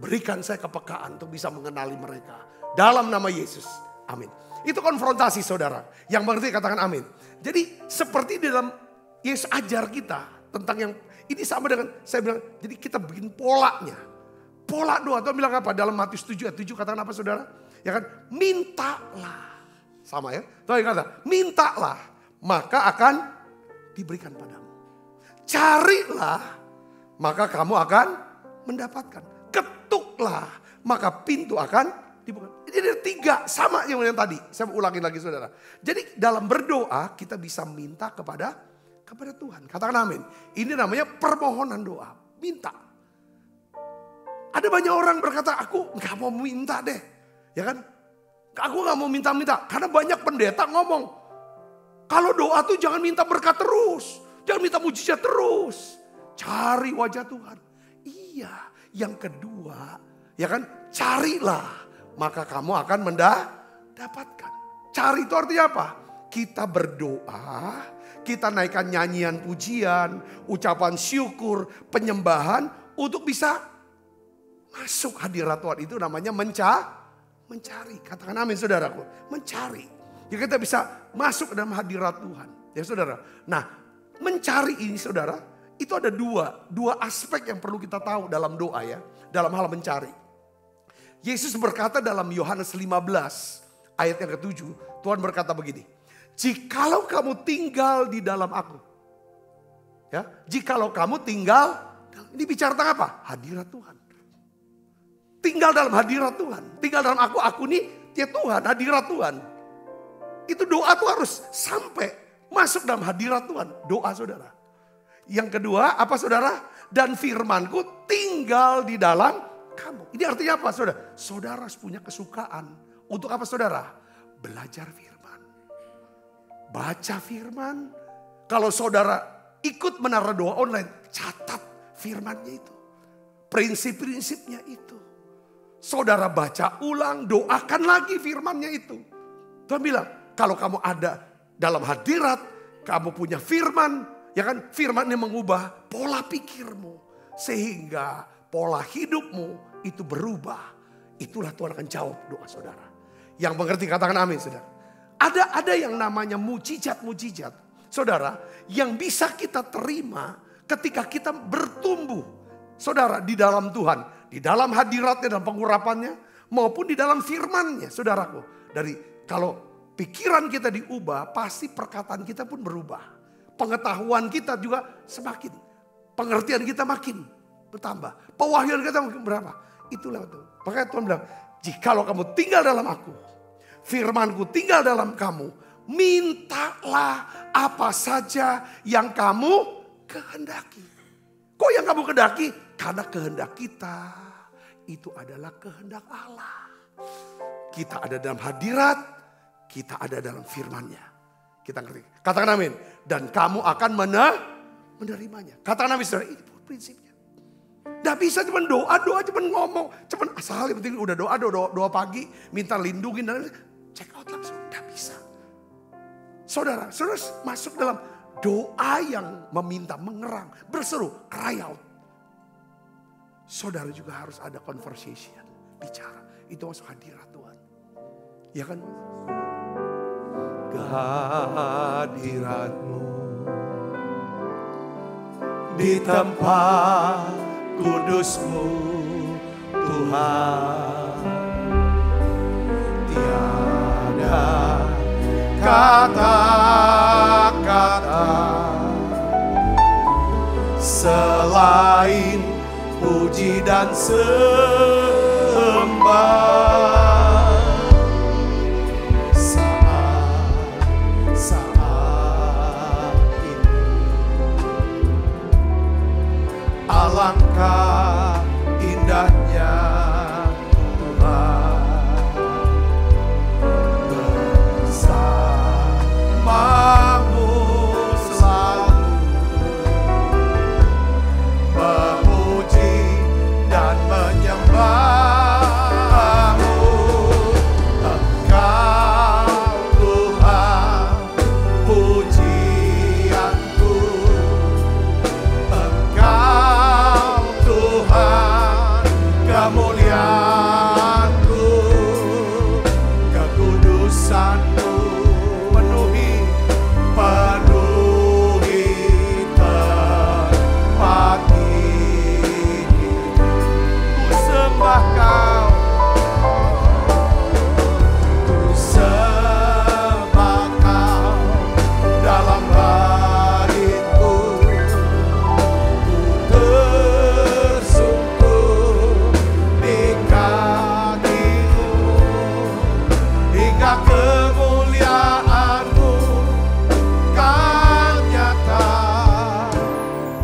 Berikan saya kepekaan untuk bisa mengenali mereka. Dalam nama Yesus. Amin. Itu konfrontasi saudara. Yang mengerti katakan amin. Jadi seperti di dalam Yesus ajar kita. Tentang yang ini sama dengan saya bilang. Jadi kita bikin polanya. Pola doa. Tuhan bilang apa? Dalam Matius 7 ayat 7 katakan apa saudara? Ya kan? Mintalah. Sama ya. Tuhan kata mintalah. Maka akan diberikan padamu. Carilah. Maka kamu akan mendapatkan. Ketuklah. Maka pintu akan dibuka. Jadi ada 3 sama yang tadi. Saya ulangin lagi saudara. Jadi dalam berdoa kita bisa minta kepada Tuhan. Katakan amin. Ini namanya permohonan doa. Minta. Ada banyak orang berkata, aku gak mau minta deh. Ya kan? Aku gak mau minta-minta. Karena banyak pendeta ngomong, kalau doa tuh jangan minta berkat terus. Jangan minta mujizat terus. Cari wajah Tuhan. Iya. Yang kedua, ya kan? Carilah. Maka kamu akan mendapatkan. Cari itu artinya apa? Kita berdoa. Kita naikkan nyanyian pujian, ucapan syukur, penyembahan untuk bisa masuk hadirat Tuhan. Itu namanya mencari. Katakan amin saudaraku. Mencari. Ya kita bisa masuk dalam hadirat Tuhan. Ya saudara. Nah mencari ini saudara. Itu ada dua aspek yang perlu kita tahu dalam doa ya. Dalam hal mencari. Yesus berkata dalam Yohanes 15 ayat yang ke-7. Tuhan berkata begini. Jikalau kamu tinggal di dalam aku. Ya, jikalau kamu tinggal, ini bicara tentang apa? Hadirat Tuhan. Tinggal dalam hadirat Tuhan. Tinggal dalam aku ini ya Tuhan, hadirat Tuhan. Itu doa tuh harus sampai masuk dalam hadirat Tuhan. Doa saudara. Yang kedua apa saudara? Dan firmanku tinggal di dalam kamu. Ini artinya apa saudara? Saudara harus punya kesukaan. Untuk apa saudara? Belajar firman. Baca firman. Kalau saudara ikut menara doa online, catat firmannya itu. Prinsip-prinsipnya itu. Saudara baca ulang, doakan lagi firmannya itu. Tuhan bilang, kalau kamu ada dalam hadirat, kamu punya firman, ya kan? Firman ini mengubah pola pikirmu. Sehingga pola hidupmu itu berubah. Itulah Tuhan akan jawab doa saudara. Yang mengerti katakan amin saudara. Ada yang namanya mujizat-mujizat. Saudara, yang bisa kita terima ketika kita bertumbuh. Saudara, di dalam Tuhan. Di dalam hadiratnya dan pengurapannya. Maupun di dalam firmannya, saudaraku. Kalau pikiran kita diubah, pasti perkataan kita pun berubah. Pengetahuan kita juga semakin. Pengertian kita makin bertambah. Pewahyuan kita makin berapa. Itulah itu. Makanya Tuhan bilang, jikalau kamu tinggal dalam aku. Firmanku tinggal dalam kamu. Mintalah apa saja yang kamu kehendaki. Kok yang kamu kehendaki? Karena kehendak kita itu adalah kehendak Allah. Kita ada dalam hadirat, kita ada dalam firman-Nya. Kita ngerti. Katakan amin. Dan kamu akan menerimanya. Katakan amin saudara, ini prinsipnya. Gak bisa cuma doa cuma ngomong. Cuma asal yang penting udah doa pagi. Minta lindungin dan check out langsung. Gak bisa. Saudara masuk dalam doa yang meminta, mengerang, berseru, cry out. Saudara juga harus ada conversation, bicara. Itu masuk hadirat Tuhan. Ya kan? Kehadirat-Mu di tempat kudus-Mu Tuhan. Tiada kata-kata selain puji dan sembah. Saat ini alangkah indahnya Tuhan bersamamu selalu, memuji dan menyembahmu. Engkau Tuhan pujianku, Engkau Tuhan kemuliaanku, kekudusan-Mu penuhi tempat ini. Ku sembah Kau, ku sembah Kau dalam hariku. Ku tersungkur di kaki-Mu hingga kemuliaan-Mu kan nyata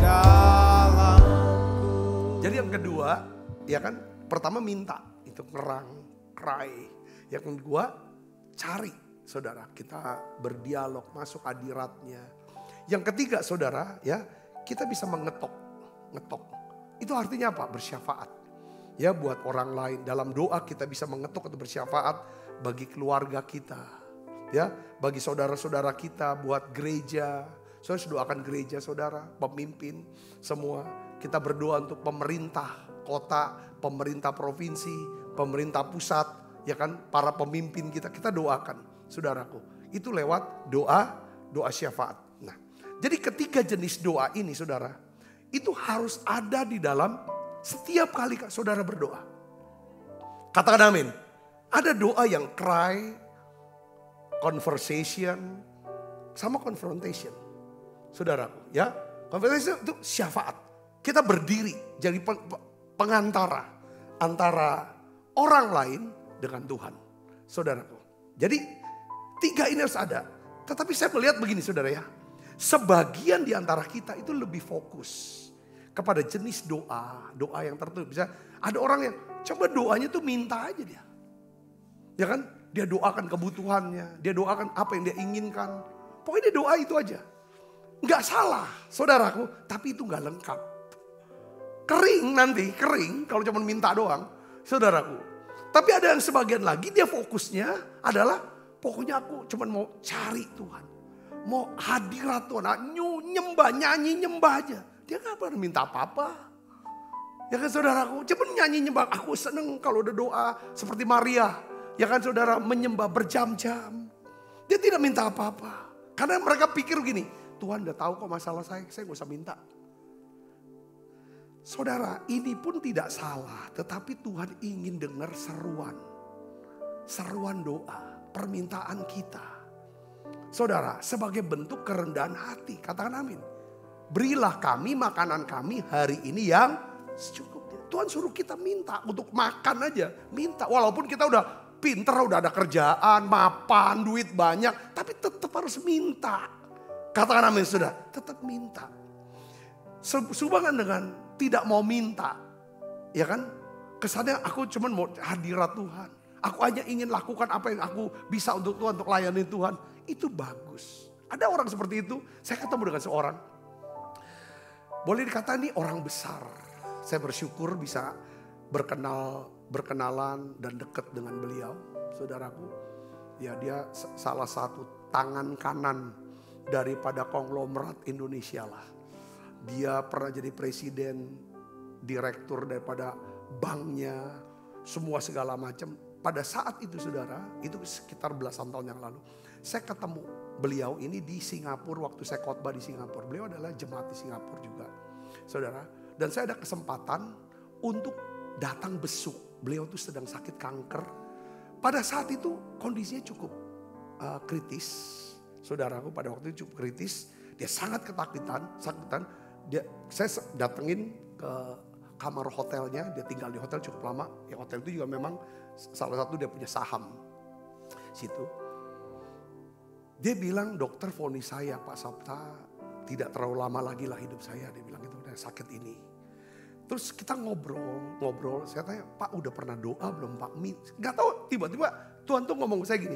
dalamku. Jadi yang kedua, ya kan, pertama minta, itu ngerang, cry. Yang kedua, cari, saudara, kita berdialog, masuk hadirat-Nya. Yang ketiga, saudara, ya, kita bisa ngetok. Itu artinya apa? Bersyafaat. Ya, buat orang lain. Dalam doa kita bisa mengetuk atau bersyafaat bagi keluarga kita. Ya, bagi saudara-saudara kita, buat gereja. Saudara doakan gereja, saudara, pemimpin, semua. Kita berdoa untuk pemerintah kota, pemerintah provinsi, pemerintah pusat, ya kan, para pemimpin kita doakan, saudaraku. Itu lewat doa syafaat. Nah, jadi ketiga jenis doa ini, saudara, itu harus ada di dalam setiap kali saudara berdoa. Katakan amin. Ada doa yang cry, conversation, sama confrontation. Saudaraku, ya. Confrontation itu syafaat. Kita berdiri jadi pengantara antara orang lain dengan Tuhan. Saudaraku. Jadi tiga ini harus ada. Tetapi saya melihat begini, saudara, ya. Sebagian di antara kita itu lebih fokus kepada jenis doa yang tertentu. Bisa ada orang yang coba doanya tuh minta aja dia. Ya kan? Dia doakan kebutuhannya, dia doakan apa yang dia inginkan. Pokoknya dia doa itu aja. Enggak salah, saudaraku, tapi itu enggak lengkap. Kering kalau cuma minta doang, saudaraku. Tapi ada yang sebagian lagi dia fokusnya adalah pokoknya aku cuma mau cari Tuhan. Mau hadirat Tuhan, nyanyi nyembah aja. Dia gak pernah minta apa-apa. Ya kan, saudaraku, cuma nyanyi nyembah. Aku seneng kalau udah doa seperti Maria. Ya kan, saudara, menyembah berjam-jam. Dia tidak minta apa-apa. Karena mereka pikir gini, Tuhan udah tahu kok masalah saya gak usah minta. Saudara, ini pun tidak salah. Tetapi Tuhan ingin dengar seruan doa, permintaan kita. Saudara, sebagai bentuk kerendahan hati, katakan amin. Berilah kami makanan kami hari ini yang secukupnya. Tuhan suruh kita minta untuk makan aja, minta. Walaupun kita udah pinter, udah ada kerjaan, mapan, duit banyak, tapi tetap harus minta. Katakan amin, saudara, tetap minta. Sehubungan dengan tidak mau minta. Ya kan? Kesannya aku cuma mau hadirat Tuhan. Aku hanya ingin lakukan apa yang aku bisa untuk Tuhan, untuk layani Tuhan. Itu bagus. Ada orang seperti itu. Saya ketemu dengan seorang. Boleh dikatakan ini orang besar. Saya bersyukur bisa berkenalan dan dekat dengan beliau. Saudaraku. Ya, dia salah satu tangan kanan daripada konglomerat Indonesia lah. Dia pernah jadi presiden, direktur daripada banknya, semua segala macam. Pada saat itu saudara, itu sekitar belasan tahun yang lalu. Saya ketemu beliau ini di Singapura waktu saya khotbah di Singapura. Beliau adalah jemaat di Singapura juga. Saudara, dan saya ada kesempatan untuk datang besuk. Beliau tuh sedang sakit kanker. Pada saat itu kondisinya cukup kritis. Saudaraku pada waktu itu cukup kritis. Dia sangat ketakutan. Saya datengin ke kamar hotelnya. Dia tinggal di hotel cukup lama. Ya hotel itu juga memang salah satu dia punya saham situ. Dia bilang, dokter vonis saya Pak Sabta tidak terlalu lama lagi lah hidup saya. Dia bilang itu udah sakit ini. Terus kita ngobrol. Saya tanya, Pak udah pernah doa belum Pak? Gak tahu, tiba-tiba Tuhan tuh ngomong ke saya gini.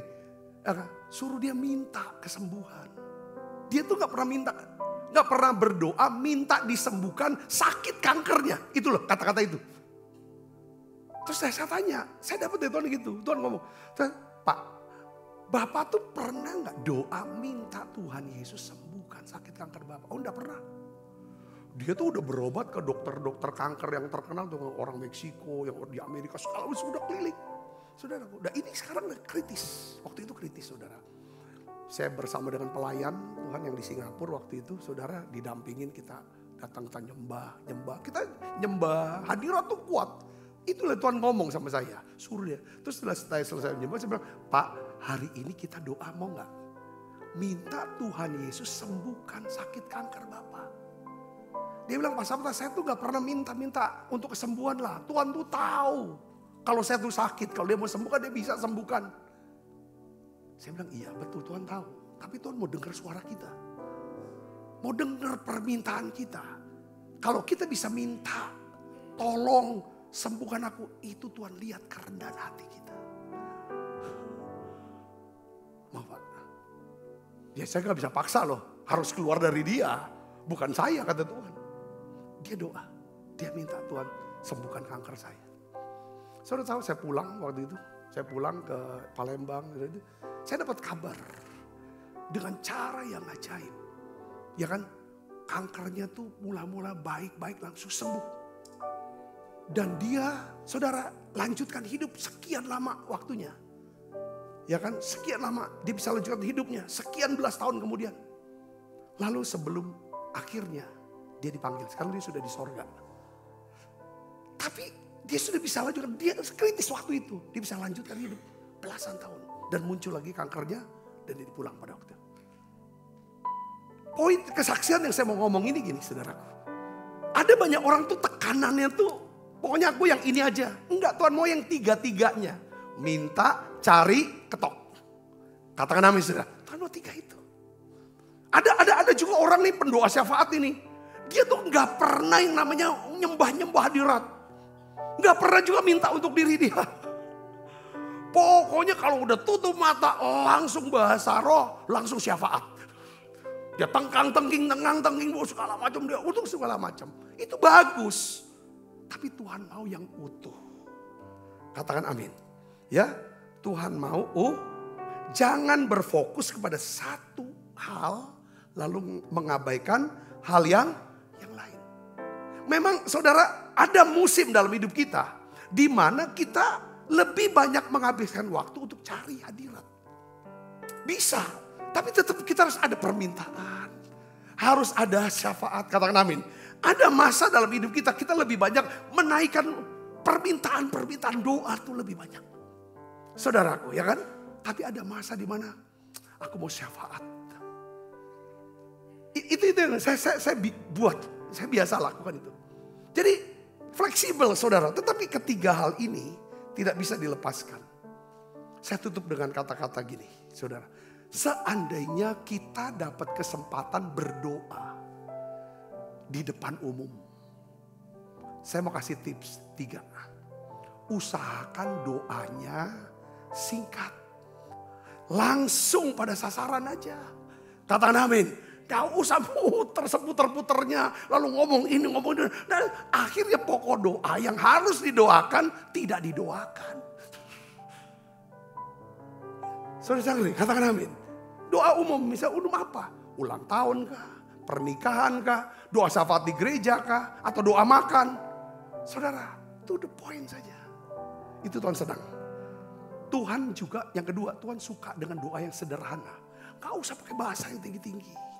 Suruh dia minta kesembuhan. Dia tuh gak pernah berdoa minta disembuhkan sakit kankernya. Itu loh kata-kata itu. Terus saya tanya, saya dapat dari Tuhan gitu. Tuhan ngomong, Pak, Bapak tuh pernah gak doa minta Tuhan Yesus sembuhkan sakit kanker Bapak? Oh enggak pernah. Dia tuh udah berobat ke dokter-dokter kanker yang terkenal tuh, orang Meksiko, yang di Amerika, segala sudah keliling. Saudara, udah ini sekarang kritis. Waktu itu kritis saudara. Saya bersama dengan pelayan Tuhan yang di Singapura waktu itu, saudara, didampingin kita datang kita nyembah. Kita nyembah, hadirat tuh kuat. Itulah Tuhan ngomong sama saya, suruh dia. Terus setelah saya selesai nyembah, saya bilang, Pak hari ini kita doa mau gak? Minta Tuhan Yesus sembuhkan sakit kanker Bapak. Dia bilang, Pak Sabta saya tuh gak pernah minta untuk kesembuhan lah. Tuhan tuh tahu kalau saya tuh sakit, kalau dia mau sembuhkan dia bisa sembuhkan. Saya bilang, iya betul Tuhan tahu. Tapi Tuhan mau dengar suara kita. Mau dengar permintaan kita. Kalau kita bisa minta, tolong sembuhkan aku. Itu Tuhan lihat kerendahan hati kita. Maaf Pak. Ya saya gak bisa paksa loh. Harus keluar dari dia. Bukan saya kata Tuhan. Dia doa, dia minta Tuhan sembuhkan kanker saya. Saudara tahu saya pulang waktu itu, saya pulang ke Palembang. Saya dapat kabar dengan cara yang ajaib. Ya kan, kankernya tuh mula-mula baik-baik langsung sembuh. Dan dia, saudara, lanjutkan hidup sekian lama waktunya. Ya kan, sekian lama dia bisa lanjutkan hidupnya, sekian belas tahun kemudian. Lalu sebelum akhirnya dia dipanggil, sekarang dia sudah di sorga. Tapi dia sudah bisa lanjutkan, dia kritis waktu itu. Dia bisa lanjutkan hidup belasan tahun. Dan muncul lagi kankernya dan dia pulang pada waktu itu. Poin kesaksian yang saya mau ngomong ini gini saudaraku. Ada banyak orang tuh tekanannya tuh, pokoknya aku yang ini aja. Enggak, Tuhan mau yang tiga-tiganya. Minta, cari, ketok. Katakan amin saudara. Tuhan mau tiga itu. Ada juga orang nih pendoa syafaat ini. Dia tuh gak pernah yang namanya nyembah-nyembah hadirat. Gak pernah juga minta untuk diri dia. Pokoknya kalau udah tutup mata langsung bahasa roh, langsung syafaat. Dia tengkang-tengking, segala macam. Dia utuh segala macam. Itu bagus. Tapi Tuhan mau yang utuh. Katakan amin. Ya, Tuhan mau jangan berfokus kepada satu hal lalu mengabaikan hal yang lain. Memang saudara ada musim dalam hidup kita di mana kita lebih banyak menghabiskan waktu untuk cari hadirat. Bisa, tapi tetap kita harus ada permintaan. Harus ada syafaat, katakan amin. Ada masa dalam hidup kita lebih banyak menaikkan permintaan doa tuh lebih banyak. Saudaraku ya kan? Tapi ada masa di mana aku mau syafaat. Itu yang saya buat, saya biasa lakukan itu. Jadi fleksibel saudara, tetapi ketiga hal ini tidak bisa dilepaskan. Saya tutup dengan kata-kata gini saudara. Seandainya kita dapat kesempatan berdoa di depan umum. Saya mau kasih tips 3. Usahakan doanya singkat. Langsung pada sasaran aja. Katakan amin. Gak usah seputar-putarnya. Lalu ngomong ini, ngomong ini. Dan akhirnya pokok doa yang harus didoakan tidak didoakan. Saudara-saudari, katakan amin. Doa umum, misalnya umum apa? Ulang tahun kah? Pernikahan kah? Doa syafaat di gereja kah? Atau doa makan? Saudara, to the point saja. Itu Tuhan senang. Tuhan juga yang kedua, Tuhan suka dengan doa yang sederhana. Gak usah pakai bahasa yang tinggi-tinggi.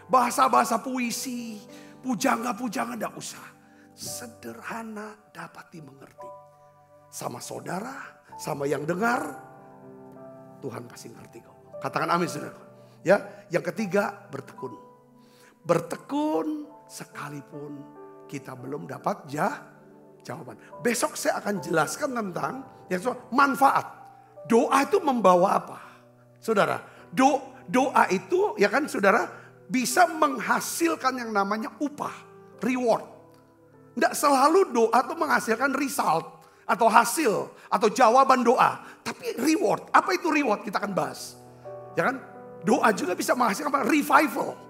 Bahasa-bahasa puisi, pujangga-pujangga gak usah. Sederhana dapat dimengerti. Sama saudara, sama yang dengar, Tuhan pasti ngerti kok. Katakan amin saudara. Ya, yang ketiga bertekun. Bertekun sekalipun kita belum dapat jawaban. Besok saya akan jelaskan tentang yang manfaat. Doa itu membawa apa? Saudara, doa itu ya kan saudara bisa menghasilkan yang namanya upah, reward. Tidak selalu doa itu menghasilkan result atau hasil atau jawaban doa, tapi reward. Apa itu reward? Kita akan bahas. Ya kan? Doa juga bisa menghasilkan apa? Revival.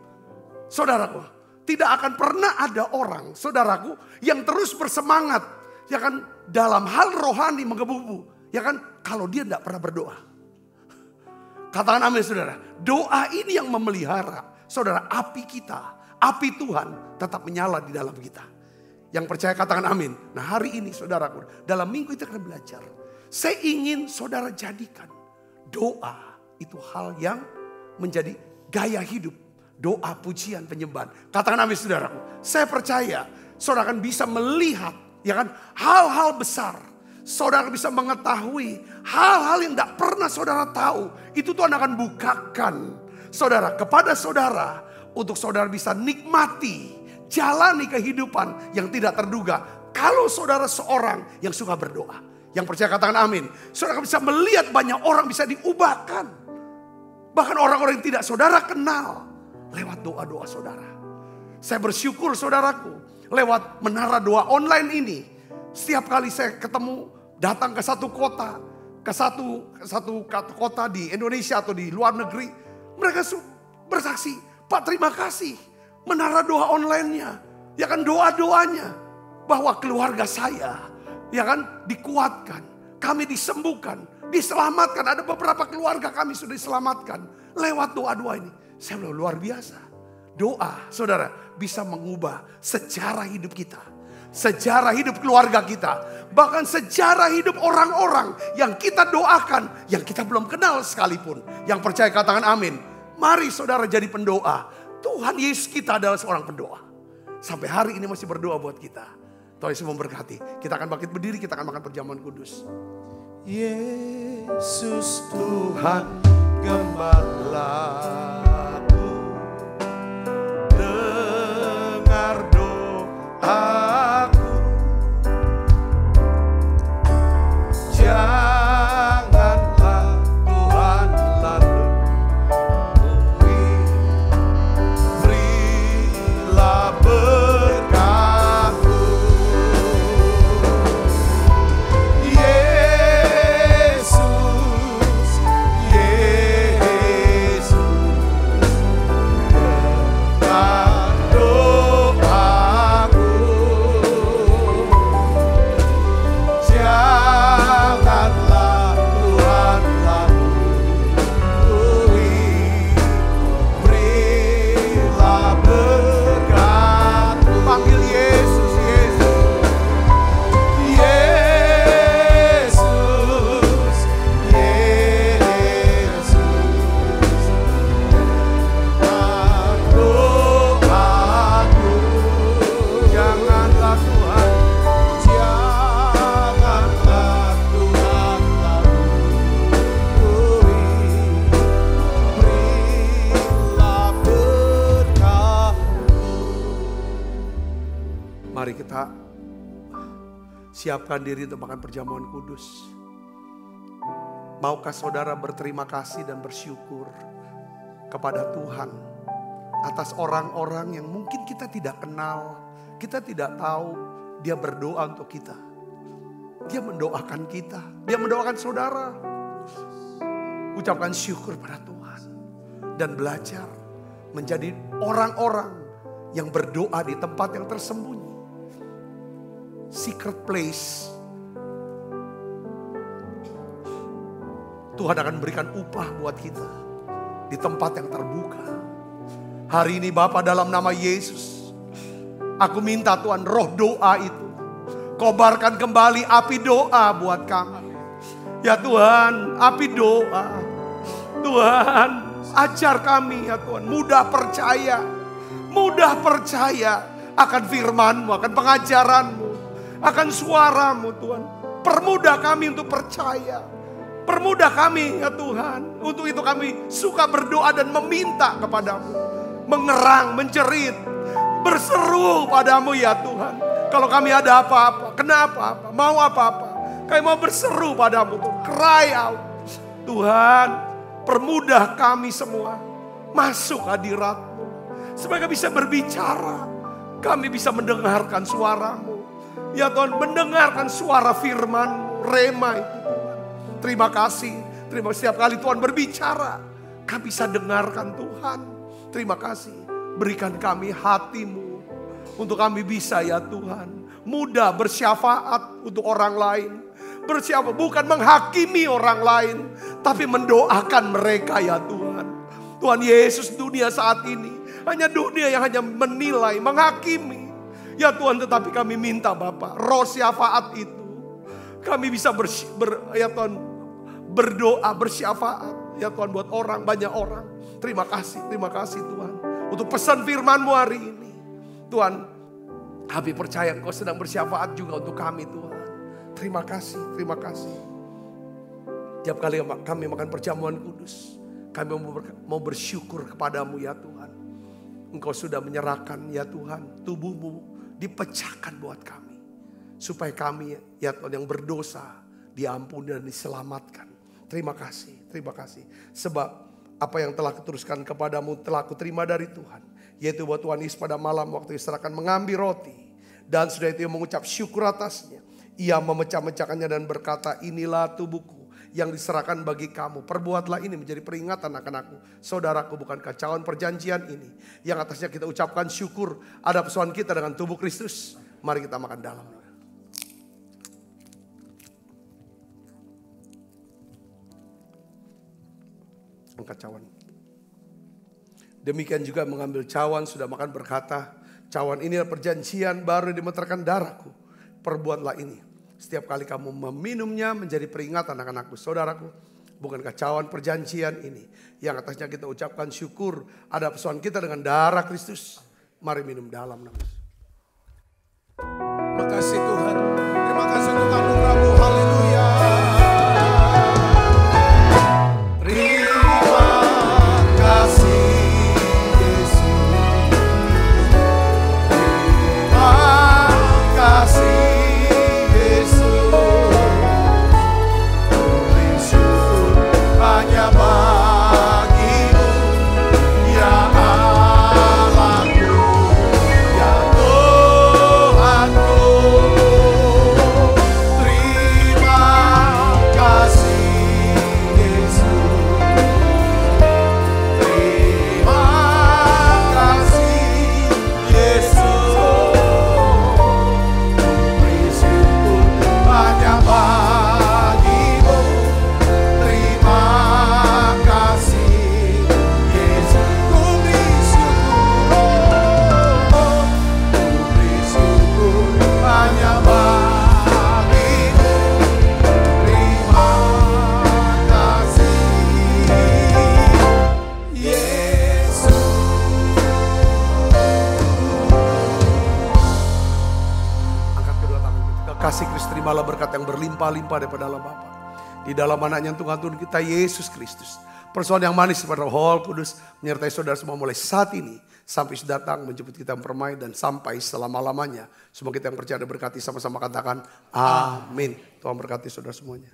Saudaraku, tidak akan pernah ada orang, saudaraku, yang terus bersemangat, ya kan, dalam hal rohani menggebu-gebu, ya kan, kalau dia tidak pernah berdoa. Katakan amin saudara. Doa ini yang memelihara, saudara, api kita, api Tuhan tetap menyala di dalam kita. Yang percaya katakan amin. Nah hari ini saudaraku, dalam minggu itu akan belajar. Saya ingin saudara jadikan doa itu hal yang menjadi gaya hidup. Doa, pujian, penyembahan. Katakan amin saudaraku. Saya percaya saudara akan bisa melihat ya kan hal-hal besar. Saudara bisa mengetahui hal-hal yang tidak pernah saudara tahu. Itu Tuhan akan bukakan saudara kepada saudara. Untuk saudara bisa nikmati, jalani kehidupan yang tidak terduga. Kalau saudara seorang yang suka berdoa. Yang percaya katakan amin. Saudara bisa melihat banyak orang bisa diubahkan. Bahkan orang-orang yang tidak saudara kenal. Lewat doa-doa saudara. Saya bersyukur saudaraku. Lewat menara doa online ini. Setiap kali saya ketemu, datang ke satu kota. Ke satu kota di Indonesia atau di luar negeri. Mereka bersaksi, Pak terima kasih. Menara doa online-nya. Ya kan doa-doanya. Bahwa keluarga saya. Ya kan dikuatkan. Kami disembuhkan. Diselamatkan. Ada beberapa keluarga kami sudah diselamatkan. Lewat doa-doa ini. Saya bilang luar biasa. Doa saudara bisa mengubah sejarah hidup kita. Sejarah hidup keluarga kita. Bahkan sejarah hidup orang-orang yang kita doakan. Yang kita belum kenal sekalipun. Yang percaya katakan amin. Mari saudara jadi pendoa. Tuhan Yesus kita adalah seorang pendoa. Sampai hari ini masih berdoa buat kita. Tuhan Yesus memberkati. Kita akan bangkit berdiri, kita akan makan perjamuan kudus. Yesus Tuhan Gembalaku, dengar doaku, janganlah Tuhan lalui, berilah berkat-Mu. Yesus, Yesus, dengar doaku, janganlah Tuhan lalui, berilah berkat-Mu. Panggil Yesus, Yesus, Yesus, Yesus, dengar doaku, janganlah Tuhan, janganlah Tuhan lalui, berilah berkat-Mu. Mari kita siapkan diri untuk makan perjamuan kudus. Maukah saudara berterima kasih dan bersyukur kepada Tuhan atas orang-orang yang mungkin kita tidak kenal, kita tidak tahu, dia berdoa untuk kita. Dia mendoakan kita, dia mendoakan saudara. Ucapkan syukur pada Tuhan dan belajar menjadi orang-orang yang berdoa di tempat yang tersembunyi. Secret place. Tuhan akan memberikan upah buat kita di tempat yang terbuka. Hari ini Bapa, dalam nama Yesus, aku minta Tuhan, roh doa itu kobarkan kembali api doa buat kami. Ya Tuhan, api doa. Tuhan, ajar kami ya Tuhan, mudah percaya akan firman-Mu, akan pengajaran-Mu, akan suara-Mu Tuhan. Permudah kami untuk percaya. Permudah kami ya Tuhan. Untuk itu kami suka berdoa dan meminta kepadamu. Mengerang, menjerit, berseru padamu ya Tuhan. Kalau kami ada apa-apa, kenapa apa, mau apa-apa, kami mau berseru padamu Tuhan. Cry out. Tuhan, permudah kami semua masuk hadirat-Mu. Supaya kami bisa berbicara. Kami bisa mendengarkan suara-Mu. Ya Tuhan, mendengarkan suara firman-Mu, rema itu Tuhan. Terima kasih setiap kali Tuhan berbicara, kami bisa dengarkan Tuhan. Terima kasih, berikan kami hati-Mu untuk kami bisa ya Tuhan mudah bersyafaat untuk orang lain. Bersyafaat bukan menghakimi orang lain, tapi mendoakan mereka ya Tuhan. Tuhan Yesus, dunia saat ini hanya dunia yang hanya menilai, menghakimi. Ya Tuhan, tetapi kami minta Bapa, roh syafaat itu kami bisa ya Tuhan, berdoa, bersyafaat ya Tuhan buat orang, banyak orang. Terima kasih Tuhan untuk pesan firman-Mu hari ini. Tuhan, kami percaya Engkau sedang bersyafaat juga untuk kami Tuhan. Terima kasih. Tiap kali kami makan perjamuan kudus, kami mau bersyukur kepadamu ya Tuhan. Engkau sudah menyerahkan ya Tuhan, tubuh-Mu dipecahkan buat kami. Supaya kami ya Tuhan yang berdosa diampuni dan diselamatkan. Terima kasih. Sebab apa yang telah kuteruskan kepadamu telah kuterima dari Tuhan. Yaitu buat Tuhan Yesus pada malam waktu diserahkan mengambil roti. Dan sudah itu ia mengucap syukur atasnya. Ia memecah-mecahkannya dan berkata, inilah tubuhku yang diserahkan bagi kamu. Perbuatlah ini menjadi peringatan akan aku. Saudaraku, bukan kacauan perjanjian ini yang atasnya kita ucapkan syukur. Ada persoalan kita dengan tubuh Kristus. Mari kita makan dalam. Angkat cawan. Demikian juga mengambil cawan, sudah makan berkata, cawan ini adalah perjanjian baru yang dimeterkan darahku. Perbuatlah ini setiap kali kamu meminumnya menjadi peringatan akan aku. Saudaraku, bukankah cawan perjanjian ini yang atasnya kita ucapkan syukur, ada persoalan kita dengan darah Kristus. Mari minum dalam. Terima kasih Tuhan. Terima kasih untuk anugerah-Mu. Haleluya. Terimalah berkat yang berlimpah-limpah daripada Allah Bapa. Di dalam anaknya Tuhan kita Yesus Kristus. Persoalan yang manis daripada Roh Kudus menyertai saudara semua mulai saat ini. Sampai datang menjemput kita mempermai dan sampai selama-lamanya. Semua kita yang percaya dan berkati sama-sama katakan amin. Tuhan berkati saudara semuanya.